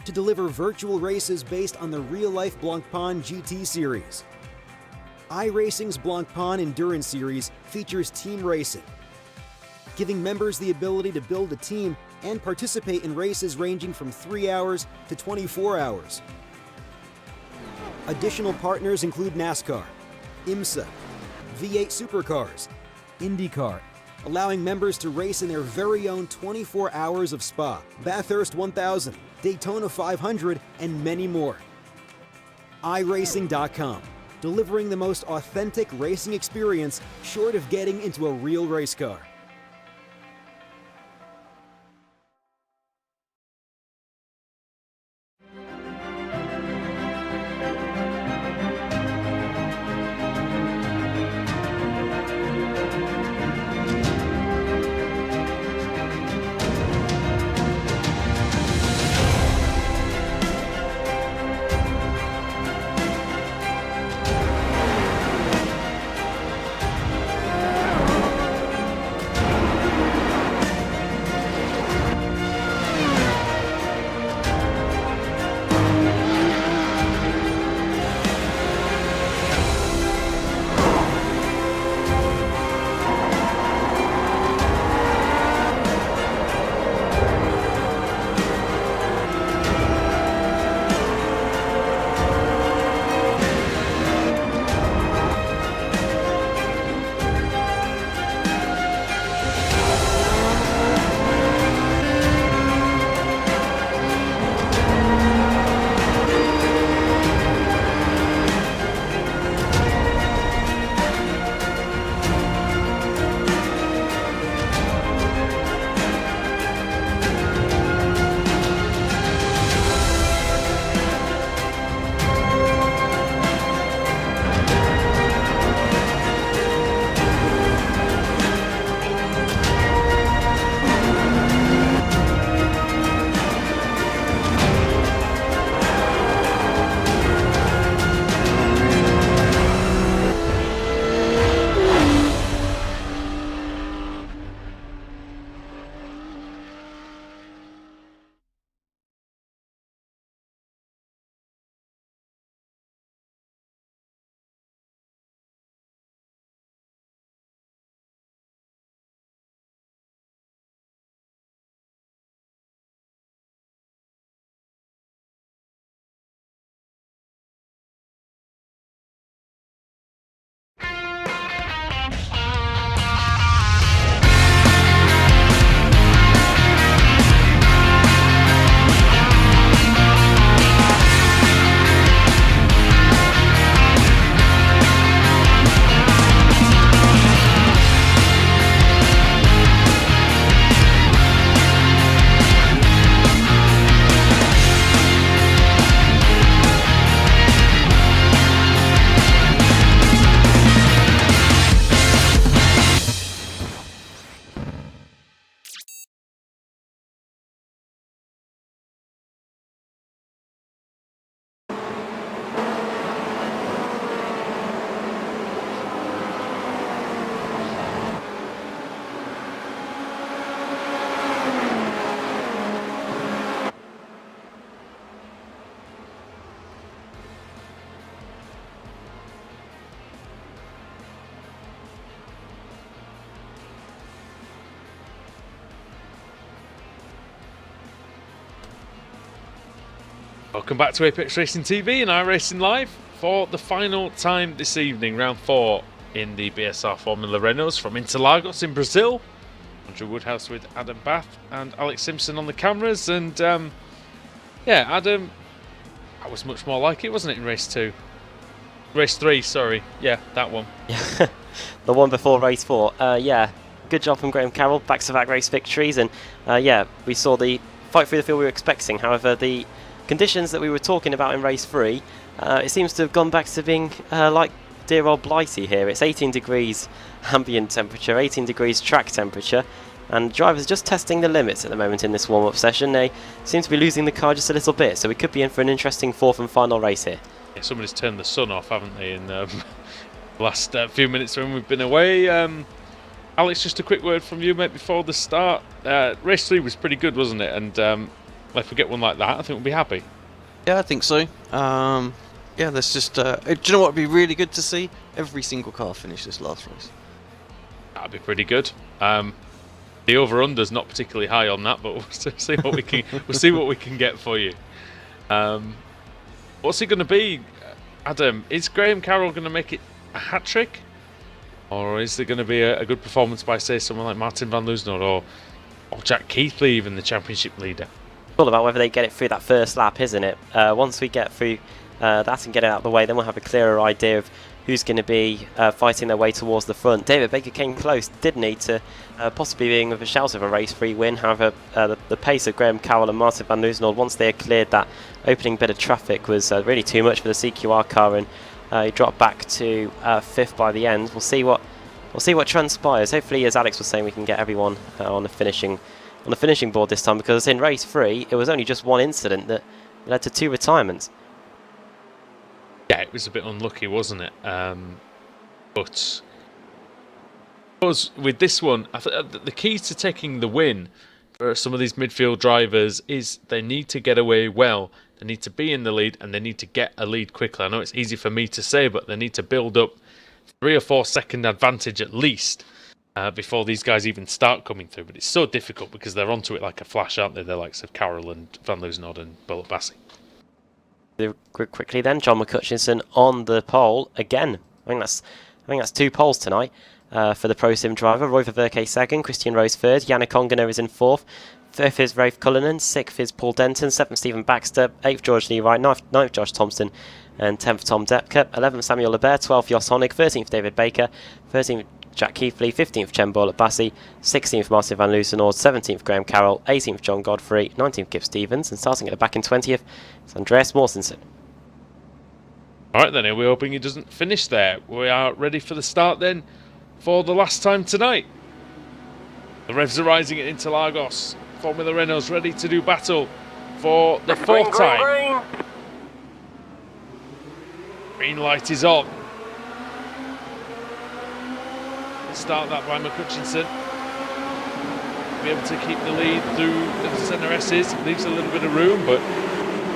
to deliver virtual races based on the real-life Blancpain GT series. iRacing's Blancpain Endurance Series features team racing, giving members the ability to build a team and participate in races ranging from 3 hours to 24 hours. Additional partners include NASCAR, IMSA, V8 Supercars, IndyCar, allowing members to race in their very own 24 hours of Spa, Bathurst 1000, Daytona 500, and many more. iRacing.com, delivering the most authentic racing experience short of getting into a real race car. Welcome back to Apex Racing TV and iRacing Live for the final time this evening, round 4 in the BSR Formula Renaults from Interlagos in Brazil. Andrew Woodhouse with Adam Bath and Alex Simpson on the cameras, and yeah, Adam, that was much more like it, wasn't it, in race 2? Race 3, sorry. Yeah, that one. The one before race 4. Yeah, good job from Graham Carroll, back-to-back race victories, and yeah, we saw the fight through the field we were expecting. However, the conditions that we were talking about in race 3, it seems to have gone back to being like dear old Blighty here. It's 18 degrees ambient temperature, 18 degrees track temperature, and drivers just testing the limits at the moment in this warm-up session. They seem to be losing the car just a little bit, so we could be in for an interesting 4th and final race here. Yeah, somebody's turned the sun off, haven't they, in the last few minutes when we've been away. Alex, just a quick word from you, mate, before the start. Race 3 was pretty good, wasn't it? And if we get one like that, I think we'll be happy. Yeah, I think so. Yeah, there's just... do you know what would be really good to see? Every single car finish this last race. That'd be pretty good. The over/under's not particularly high on that, but we'll see what we can. We'll see what we can get for you. What's it going to be, Adam? Is Graham Carroll going to make it a hat trick, or is there going to be a good performance by, say, someone like Martin van Loosenhout or Jack Keithley, even the championship leader? It's all about whether they get it through that first lap, isn't it? Once we get through that and get it out of the way, then we'll have a clearer idea of who's going to be fighting their way towards the front. David Baker came close, didn't he, to possibly being with a shout of a race 3 win. However, the pace of Graham Carroll and Martin van Loosenhout, once they had cleared that opening bit of traffic, was really too much for the CQR car, and he dropped back to 5th by the end. We'll see what transpires. Hopefully, as Alex was saying, we can get everyone on the finishing board this time, because in race 3 it was only just one incident that led to 2 retirements. Yeah, it was a bit unlucky, wasn't it? But with this one, the key to taking the win for some of these midfield drivers is they need to get away well. They need to be in the lead, and they need to get a lead quickly. I know it's easy for me to say, but they need to build up 3 or 4 second advantage at least before these guys even start coming through. But it's so difficult because they're onto it like a flash, aren't they? They're like Carroll and Van Loosenhout and Bullet Bassi. Quickly then, John McCutchinson on the pole again. I think that's 2 poles tonight for the Pro Sim driver. Roy Ververke second, Christian Rose third, Yannick Ongener is in 4th, 5th is Rafe Cullinan, 6th is Paul Denton, 7th Stephen Baxter, 8th George Lee Wright, 9th Josh Thompson, and 10th Tom Depke, 11th Samuel Lebert, 12th Jos Honig, 13th David Baker, 13th Jack Keithley, 15th Chen Bullet Bassi, 16th Martin van Loosenhout, 17th Graham Carroll, 18th John Godfrey, 19th Gibb Stevens, and starting at the back in 20th is Andreas Mortensen. Alright then, we're hoping he doesn't finish there. We are ready for the start then for the last time tonight. The revs are rising at Interlagos. Formula Renault's ready to do battle for the 4th time. Green light is on. Start that by McCutchinson. Be able to keep the lead through the centre S's. Leaves a little bit of room, but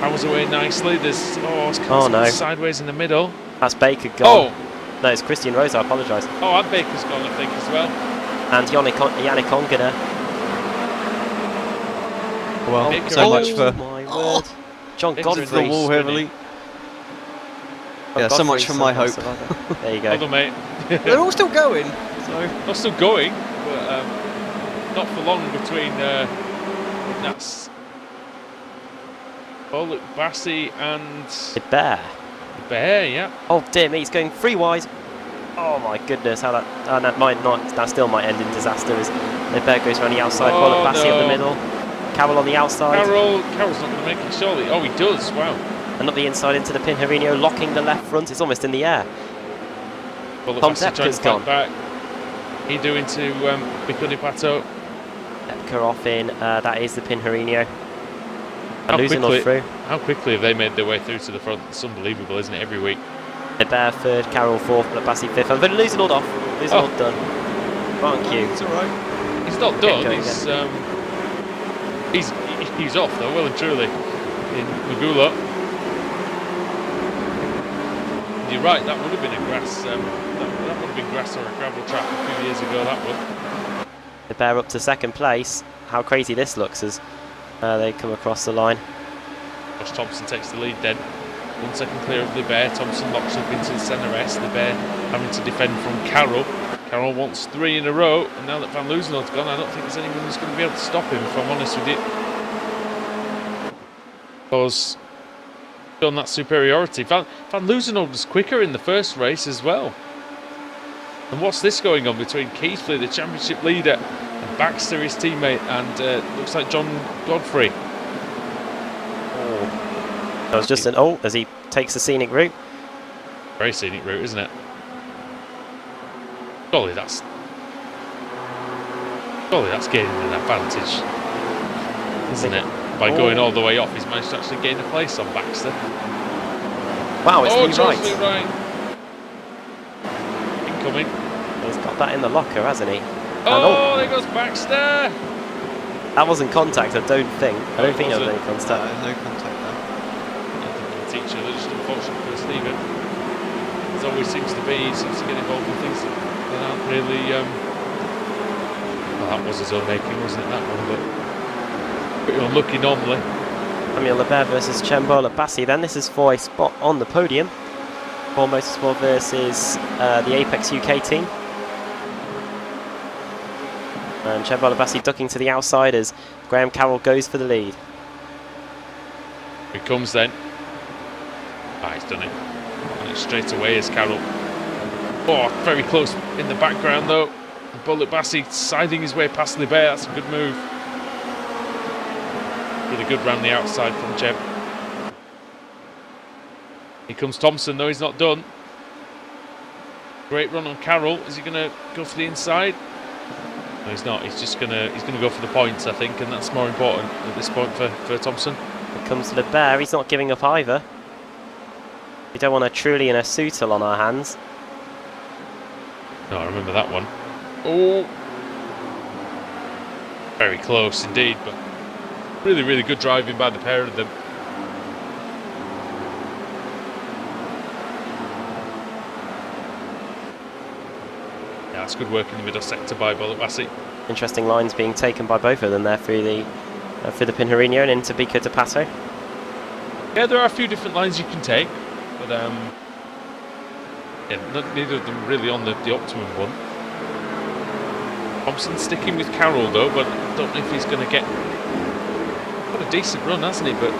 powers away nicely. There's it's no, sideways in the middle. That's Baker gone. No, it's Christian Rose, I apologise. And Baker's gone, I think, as well. And Yannick Ongener. Well, Baker, so much for... My word. John Baker's Godfrey. the wall heavily. Yeah, so much for my hope. There you go. Hold on, mate. They're all still going. So Not still going, but not for long between that's Bullet Bassi and The Bear. Bear, yeah. Oh dear me, he's going 3 wide. Oh my goodness, how that still might end in disaster as the Bear goes around the outside, Bullet Bassi up the middle, Carroll on the outside. Carroll's not going to make it, surely. Oh, he does, wow. And up the inside into the Pinheirino, locking the left front. It's almost in the air. Bullet Tom Bassi trying to Depke's fight gone. back. He doing to Bikuni Pato. Depke off in, that is the Pinheirino. How quickly have they made their way through to the front? It's unbelievable, isn't it, every week? The Bear third, Carroll fourth, but Bassi fifth. And Loosenhout off. Loosenhout done. Thank you. it's alright. He's not done. He's He's off though, well and truly. In Magula. You're right. That would have been a grass. That would have been grass or a gravel track a few years ago. That would. The Bear up to second place. How crazy this looks as they come across the line. Josh Thompson takes the lead then. 1 second clear of LeBear. Thompson locks up into the centre S. LeBear having to defend from Carroll. Carroll wants 3 in a row, and now that Van Loozenhold's gone, I don't think there's anyone who's going to be able to stop him, if I'm honest with you. Because on that superiority, Van Loozenhold was quicker in the first race as well. And what's this going on between Keithley, the championship leader, and Baxter, his teammate, and looks like John Godfrey. That was just an as he takes the scenic route. Very scenic route, isn't it? Surely that's gaining an advantage, isn't it? By going all the way off, he's managed to actually gain a place on Baxter. Wow, it's Lee Wright. Right. Incoming. He's got that in the locker, hasn't he? Oh, there goes Baxter. That wasn't contact, I don't think. I don't think there was any contact. No contact there. Teacher, they're just unfortunate for Stephen. As always seems to be, he seems to get involved in things that aren't really. Well, that was his own making, wasn't it? That one, but pretty unlucky normally. Samuel Lebert versus Chembola Bassi. Then this is for a spot on the podium. For Motorsport versus the Apex UK team. And Chembola Bassi ducking to the outside as Graham Carroll goes for the lead. Here comes then. Ah, he's done it. And it's straight away as Carroll. Oh, very close in the background though. Bullet Bassi siding his way past Lebert. That's a good move. Did a good round the outside from Chem. Here comes Thompson though, he's not done. Great run on Carroll. Is he going to go for the inside? No, he's not. He's going to go for the points, I think, and that's more important at this point for Thompson. Here comes Lebert. He's not giving up either. We don't want a Trulli and a Soutel on our hands. No, I remember that one. Oh, very close indeed, but really, really good driving by the pair of them. Yeah, that's good work in the middle sector by Bullet Bassi. Interesting lines being taken by both of them there through the Pinheirinho and into Bico de Pato. Yeah, there are a few different lines you can take, but yeah, neither of them really on the optimum one. Thompson sticking with Carroll though, but I don't know if he's going to get. Got a decent run, hasn't he? But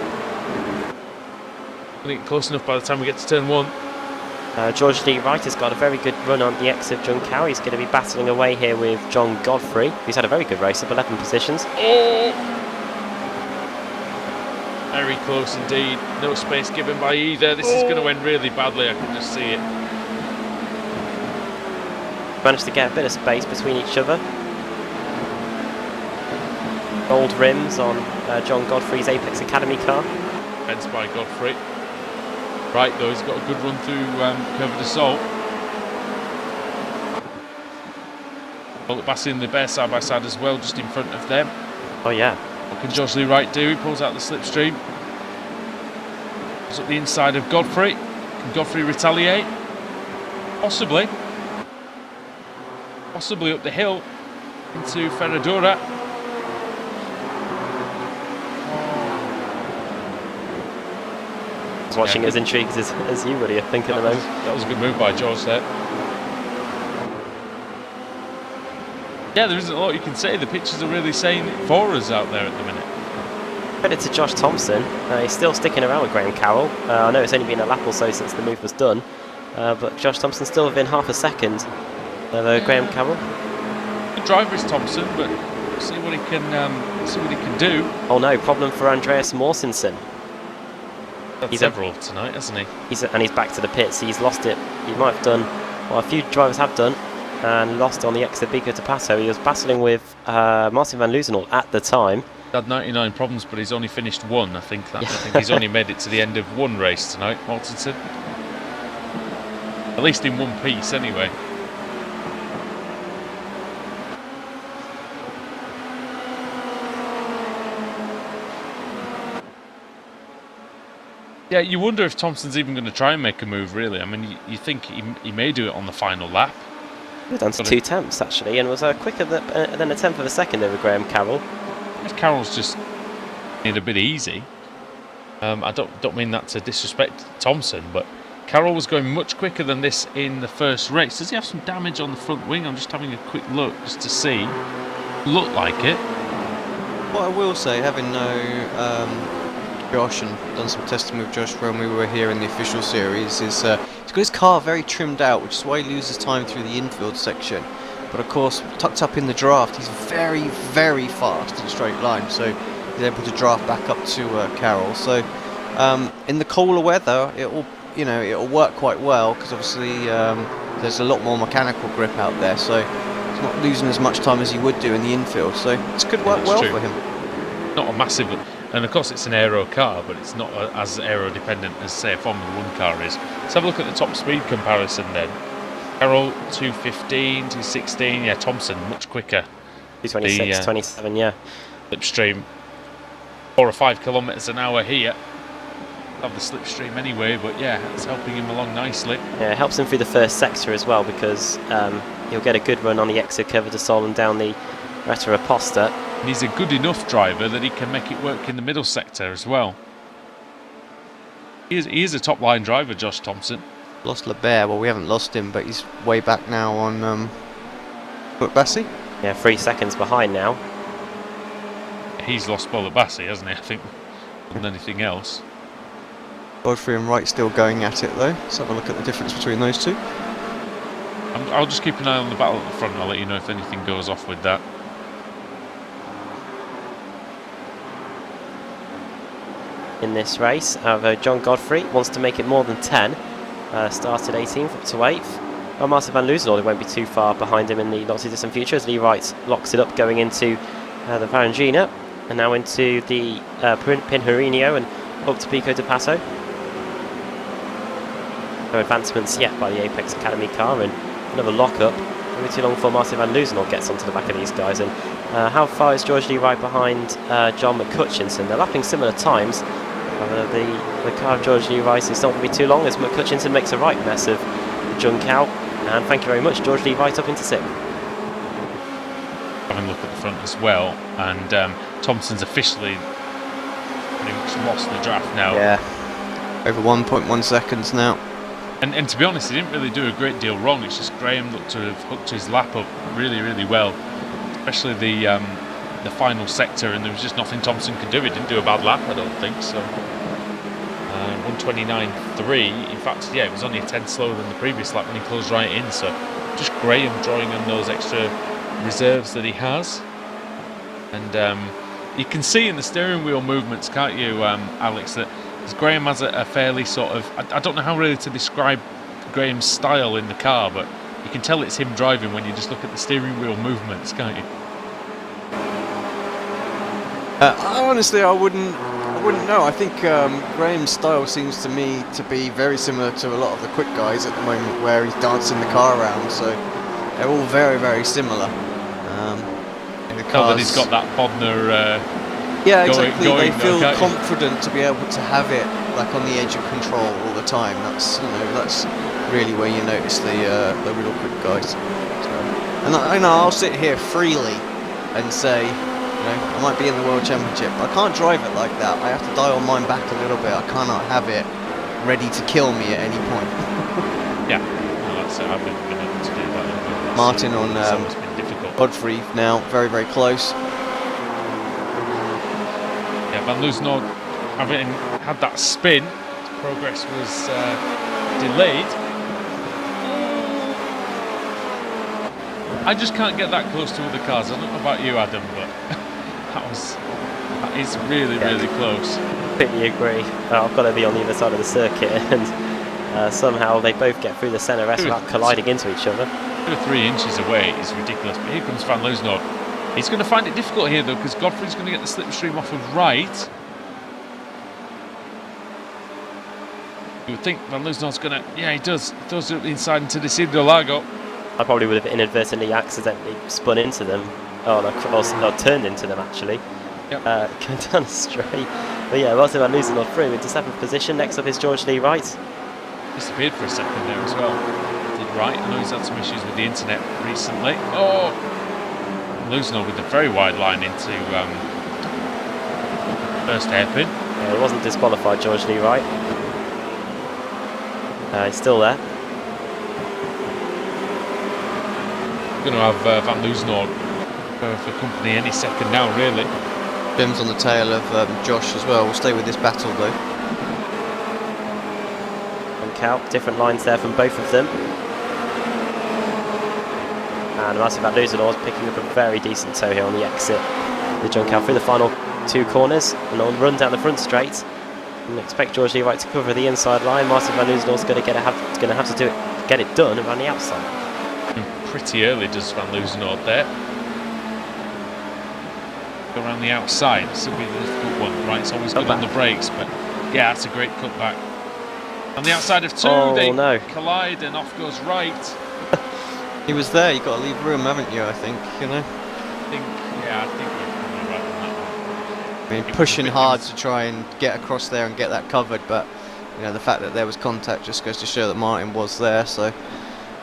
I think close enough by the time we get to turn 1. George Lee Wright has got a very good run on the X of Jun Cao. He's going to be battling away here with John Godfrey, who's had a very good race up 11 positions. Oh! Very close indeed. No space given by either. This is going to end really badly. I can just see it. Managed to get a bit of space between each other. Gold rims on John Godfrey's Apex Academy car. Fenced by Godfrey. Right though, he's got a good run through Curve of Assault. Bullet Bassi and Lebert side by side as well, just in front of them. Oh yeah. What can George Lee Wright do? He pulls out the slipstream. Goes up the inside of Godfrey. Can Godfrey retaliate? Possibly. Possibly up the hill into Ferradura. I was watching as intrigued as you would, I think, at the moment. That was a good move by George there. Yeah, there isn't a lot you can say. The pictures are really saying it for us out there at the minute. Credit to Josh Thompson. He's still sticking around with Graham Carroll. I know it's only been a lap or so since the move was done, but Josh Thompson still within half a second of Graham Carroll. Good driver is Thompson, but we'll see what he can do. Oh no, problem for Andreas Mortensen. He's several tonight, hasn't he? He's back to the pits. He's lost it. He might have done, well, a few drivers have done, and lost on the exit Bico de Pato. He was battling with Martin van Loozenholt at the time. He had 99 problems, but he's only finished 1. I think he's only made it to the end of 1 race tonight, Mortensen. At least in one piece, anyway. Yeah, you wonder if Thompson's even going to try and make a move, really. I mean, you think he may do it on the final lap. We're down to 2 tenths, actually, and was quicker than a tenth of a second over Graham Carroll. If Carroll's just made a bit easy. I don't mean that to disrespect Thompson, but Carroll was going much quicker than this in the first race. Does he have some damage on the front wing? I'm just having a quick look just to see. Look like it. What I will say, having known Josh and done some testing with Josh when we were here in the official series, is he's got his car very trimmed out, which is why he loses time through the infield section. But of course, tucked up in the draft, he's very, very fast in straight line, so he's able to draft back up to Carroll. So in the cooler weather, it'll work quite well, because obviously there's a lot more mechanical grip out there, so he's not losing as much time as he would do in the infield. So this could work well for him. Not a massive, and of course it's an aero car, but it's not as aero dependent as say a Formula 1 car is. Let's have a look at the top speed comparison then. Carroll 215, 216, yeah, Thompson much quicker. 226, 27, yeah. Slipstream 4 or 5 kilometres an hour here. Have the slipstream anyway, but yeah, it's helping him along nicely. Yeah, it helps him through the first sector as well, because he'll get a good run on the exit Curva de Sol and down the Reta Apposta. And he's a good enough driver that he can make it work in the middle sector as well. He is a top line driver, Josh Thompson. Lost Lebert, well we haven't lost him, but he's way back now on Bassi. Yeah, 3 seconds behind now. He's lost Bassi, hasn't he? I think more than anything else. Godfrey and Wright still going at it though. Let's have a look at the difference between those two. I'll just keep an eye on the battle at the front and I'll let you know if anything goes off with that. In this race, however, John Godfrey wants to make it more than 10. Started 18th up to 8th. Well, Martin van Loozenhoorn won't be too far behind him in the not too distant future, as Lee Wright locks it up going into the Varangina and now into the Pinheirinho and up to Pico de Passo. No advancements yet by the Apex Academy car, and another lock-up. Maybe too long before Martin van Loozenhoorn gets onto the back of these guys. And how far is George Lee Wright behind John McCutchinson? They're lapping similar times. The car of George Lee Wright is not going to be too long, as McCutchinson makes a right mess of the junk out. And thank you very much, George Lee Wright up into 6th. Having a look at the front as well, and Thompson's officially pretty much lost the draft now. Yeah, over 1.1 seconds now. And to be honest, he didn't really do a great deal wrong. It's just Graham looked to have hooked his lap up really, really well, especially the final sector, and there was just nothing Thompson could do. He didn't do a bad lap, I don't think. So 129.3. In fact, yeah, it was only a 10 slower than the previous lap when he closed right in. So just Graham drawing on those extra reserves that he has, and you can see in the steering wheel movements, can't you, Alex, that Graham has a fairly sort of, I don't know how really to describe Graham's style in the car, but you can tell it's him driving when you just look at the steering wheel movements, can't you? Honestly, I wouldn't know. I think Graham's style seems to me to be very similar to a lot of the quick guys at the moment, where he's dancing the car around. So they're all very, very similar. Now that he's got that Bodner. Yeah, exactly. Going, they feel confident to be able to have it like on the edge of control all the time. That's really where you notice the real quick guys. So, and I'll sit here freely and say, I might be in the World Championship, but I can't drive it like that. I have to dial mine back a little bit. I cannot have it ready to kill me at any point. Yeah, that's it. I've been able to do that. Martin on it's been difficult. Godfrey now, very, very close. Yeah, Van Loozenhoorn, having had that spin, his progress was delayed. I just can't get that close to other cars. I don't know about you, Adam, but that is really, really close. Completely agree. I've got to be on the other side of the circuit, and somehow they both get through the centre rest without colliding into each other. 2 or 3 inches away is ridiculous, but here comes Van Loozenhoorn. He's going to find it difficult here though, because Godfrey's going to get the slipstream off of Wright. You would think Van Loozenhoorn's going to, yeah, he does it inside into this Interlagos. I probably would have inadvertently accidentally spun into them, or turned into them actually. Yep. Going down a straight. But yeah, Martin van Loozenhoorn through into 7th position. Next up is George Lee Wright. Disappeared for a second there as well. Did Wright. I know he's had some issues with the internet recently. Oh! Loozenhoorn with a very wide line into first hairpin. Yeah, he wasn't disqualified, George Lee Wright. He's still there. Going to have Van Loosenhoorn for company any second now, really. Bim's on the tail of Josh as well. We'll stay with this battle though. And Cal, different lines there from both of them. And Martin Van Loosenhoorn picking up a very decent toe here on the exit. The John Cal through the final 2 corners and on run down the front straight. And expect George Lee Wright to cover the inside line. Martin Van Loosenhoorn's going to have to do it, get it done around the outside. Pretty early does Van Loosenhoorn there. Go around the outside. This will be the difficult one, right? It's always good on the brakes, but yeah, that's a great cutback. On the outside of 2, they collide and off goes Wright. He was there. You've got to leave room, haven't you? I think, you know. I think you're probably right on that one. I mean, pushing hard to try and get across there and get that covered, but you know the fact that there was contact just goes to show that Martin was there. So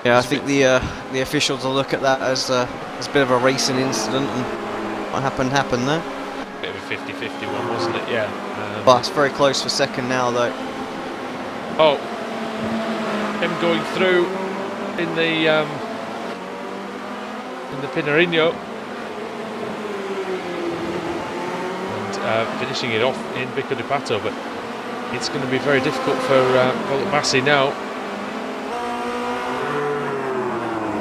yeah, I think the officials will look at that as a bit of a racing incident, and what happened there. Bit of a 50-50 one, wasn't it? Yeah. But it's very close for second now, though. Oh, him going through in the Pinarino and finishing it off in Bico di Pato, but it's going to be very difficult for Bassi now.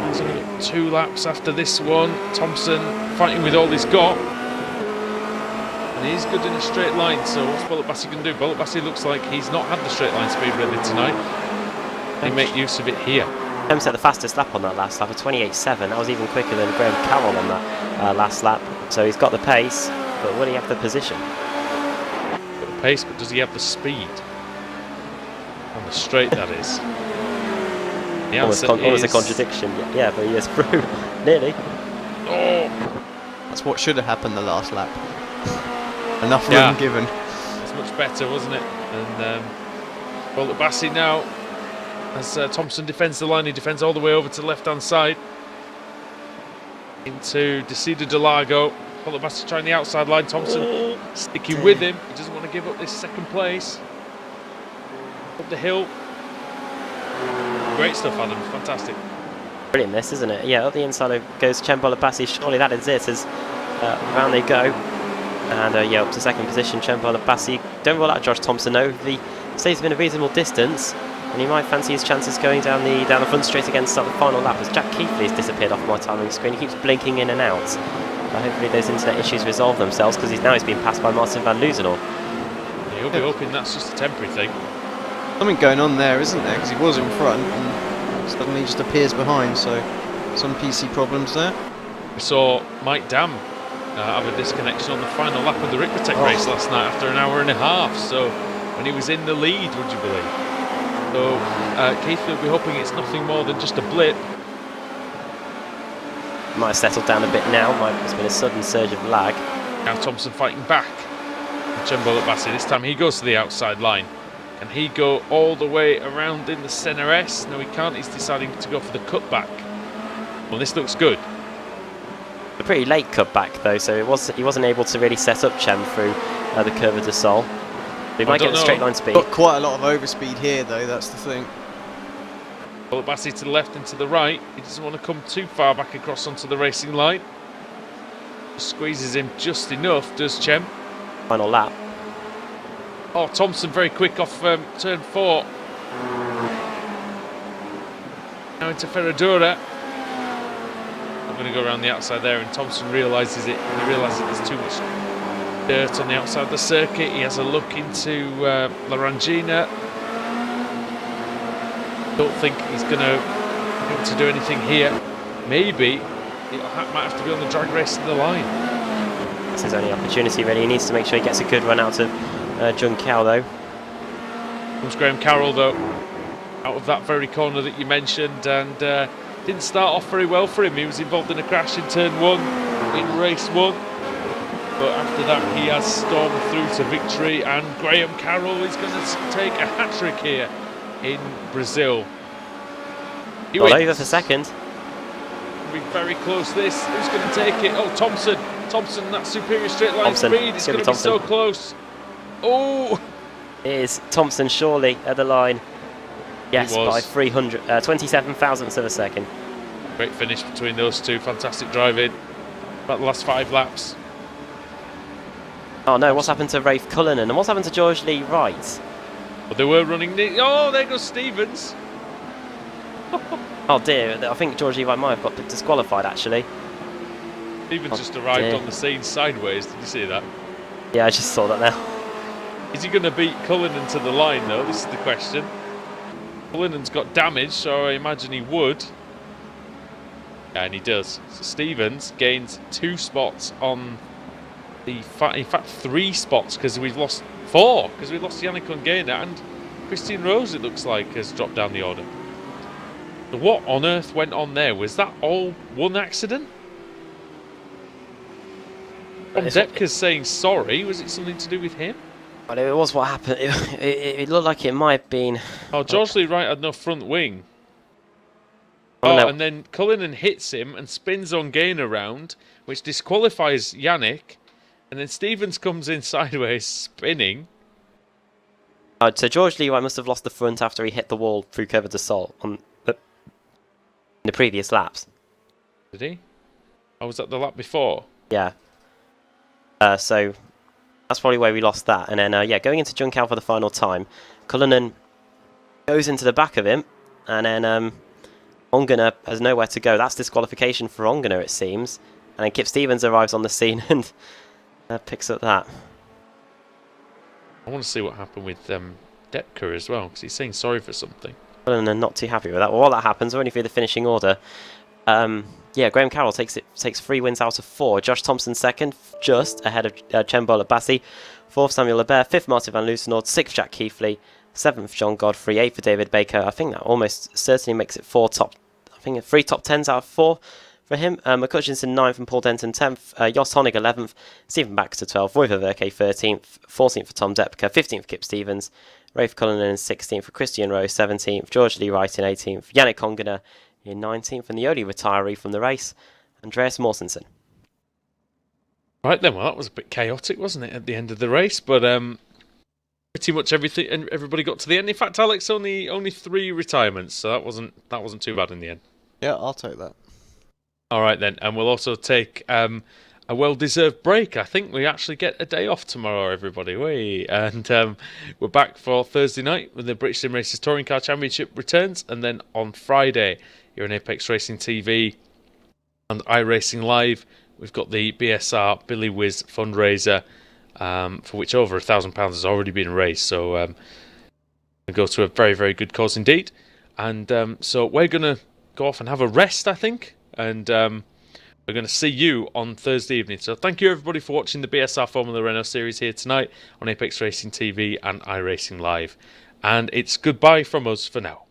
He's only got 2 laps after this one. Thompson fighting with all he's got, and he's good in a straight line. So what's Bassi going to do? Bassi looks like he's not had the straight line speed really tonight. They make use of it here. Set the fastest lap on that last lap, a 28.7. That was even quicker than Graham Carroll on that last lap. So he's got the pace, but will he have the position? Got the pace, but does he have the speed? On the straight, that is. The almost a contradiction. Yeah, but he is through. Nearly. Oh! That's what should have happened the last lap. Enough room given. It's much better, wasn't it? And Bassi now. As Thompson defends the line, he defends all the way over to the left-hand side. Into Decido de Lago. Bassi trying the outside line. Thompson sticking with him. He doesn't want to give up this second place. Up the hill. Great stuff, Adam. Fantastic. Brilliant this, isn't it? Yeah, up the inside goes Ciambola Bassi. Surely that is it, as round they go. And yeah, up to second position, Ciambola Bassi. Don't rule out Josh Thompson, though. He stays within a reasonable distance. And he might fancy his chances going down the front straight again to start the final lap, as Jack Keithley's disappeared off my timing screen. He keeps blinking in and out. Hopefully those internet issues resolve themselves, because he's been passed by Martin Van Loosenhoorn. He'll be hoping that's just a temporary thing. Something going on there, isn't there? Because he was in front and suddenly just appears behind, so some PC problems there. We saw Mike Dam have a disconnection on the final lap of the Rickrotech race last night after an hour and a half, so when he was in the lead, would you believe? So Keith will be hoping it's nothing more than just a blip. Might have settled down a bit now. It's been a sudden surge of lag. Now Thompson fighting back. Ciambola Bassi, this time he goes to the outside line. Can he go all the way around in the Senna S? No, he can't. He's deciding to go for the cutback. Well, this looks good. A pretty late cutback though, so he wasn't able to really set up Chem through the Curva de Sol. He might get the straight line speed. Got quite a lot of overspeed here though, that's the thing. Bassi to the left and to the right. He doesn't want to come too far back across onto the racing line. Squeezes him just enough, does Chem. Final lap. Oh, Thompson very quick off turn 4. Now into Ferradura. I'm going to go around the outside there, and Thompson realises it. He realises there's too much dirt on the outside of the circuit. He has a look into La Rangina. Don't think he's going to be able to do anything here. Maybe it might have to be on the drag race to the line. That's his only opportunity really. He needs to make sure he gets a good run out of Jun Cao though. Comes Graham Carroll though, out of that very corner that you mentioned, and didn't start off very well for him. He was involved in a crash in turn 1 in race 1. But after that, he has stormed through to victory, and Graham Carroll is going to take a hat-trick here in Brazil. He All wins. over for second. Be very close this. Who's going to take it? Oh, Thompson, that superior straight line speed. It's going to be so close. Oh! It is Thompson surely at the line. Yes, was. by 27 thousandths of a second. Great finish between those two. Fantastic driving. About the last 5 laps. Oh no, what's happened to Rafe Cullinan? And what's happened to George Lee Wright? But they were running... Oh, there goes Stevens. Oh dear, I think George Lee Wright might have got disqualified actually. Stevens just arrived on the scene sideways. Did you see that? Yeah, I just saw that now. Is he going to beat Cullinan to the line, though? This is the question. Cullinan's got damage, so I imagine he would. Yeah, and he does. So Stevens gains 2 spots on the... In fact, 3 spots, because we've lost 4. Because we lost Yannick Ongena, and Christian Rose, it looks like, has dropped down the order. So what on earth went on there? Was that all one accident? Depka's saying sorry. Was it something to do with him? But it was what happened. It looked like it might have been... Oh, George Lee Wright had no front wing. Oh, no. And then Cullinan hits him and spins Ongane around, which disqualifies Yannick. And then Stevens comes in sideways, spinning. So George Lee Wright must have lost the front after he hit the wall through Cover de Sol on the previous laps. Did he? Oh, was that the lap before? Yeah. So that's probably where we lost that. And then, yeah, going into Juncal for the final time, Cullinan goes into the back of him, and then Ongena has nowhere to go. That's disqualification for Ongena, it seems. And then Kip Stevens arrives on the scene and picks up that. I want to see what happened with Depka as well, because he's saying sorry for something. Cullinan not too happy with that. Well, while that happens, we're only through the finishing order. Yeah, Graham Carroll takes 3 wins out of 4. Josh Thompson second, just ahead of Chembola Bassi. 4th, Samuel Lebert. 5th, Martin van Loosenord. 6th, Jack Keithley. 7th, John Godfrey. 8th for David Baker. I think that almost certainly makes it 3 top 10s out of 4 for him. McCutchinson 9th and Paul Denton 10th. Jos Honig 11th. Stephen Baxter 12th. Roy Verke 13th. 14th for Tom Depka. 15th for Kip Stevens. Rafe Cullinan in 16th for Christian Rose. 17th. George Lee Wright in 18th. Yannick Ongena in 19th, and the only retiree from the race, Andreas Mortensen. Right then, well, that was a bit chaotic, wasn't it, at the end of the race? But pretty much everything, and everybody got to the end. In fact, Alex, only 3 retirements, so that wasn't too bad in the end. Yeah, I'll take that. All right then, and we'll also take a well-deserved break. I think we actually get a day off tomorrow, everybody. And we're back for Thursday night when the British Sim Racers Touring Car Championship returns, and then on Friday, you're on Apex Racing TV and iRacing Live. We've got the BSR Billy Whiz fundraiser, for which over £1,000 has already been raised. So we go to a very, very good cause indeed. And so we're going to go off and have a rest, I think. And we're going to see you on Thursday evening. So thank you, everybody, for watching the BSR Formula Renault series here tonight on Apex Racing TV and iRacing Live. And it's goodbye from us for now.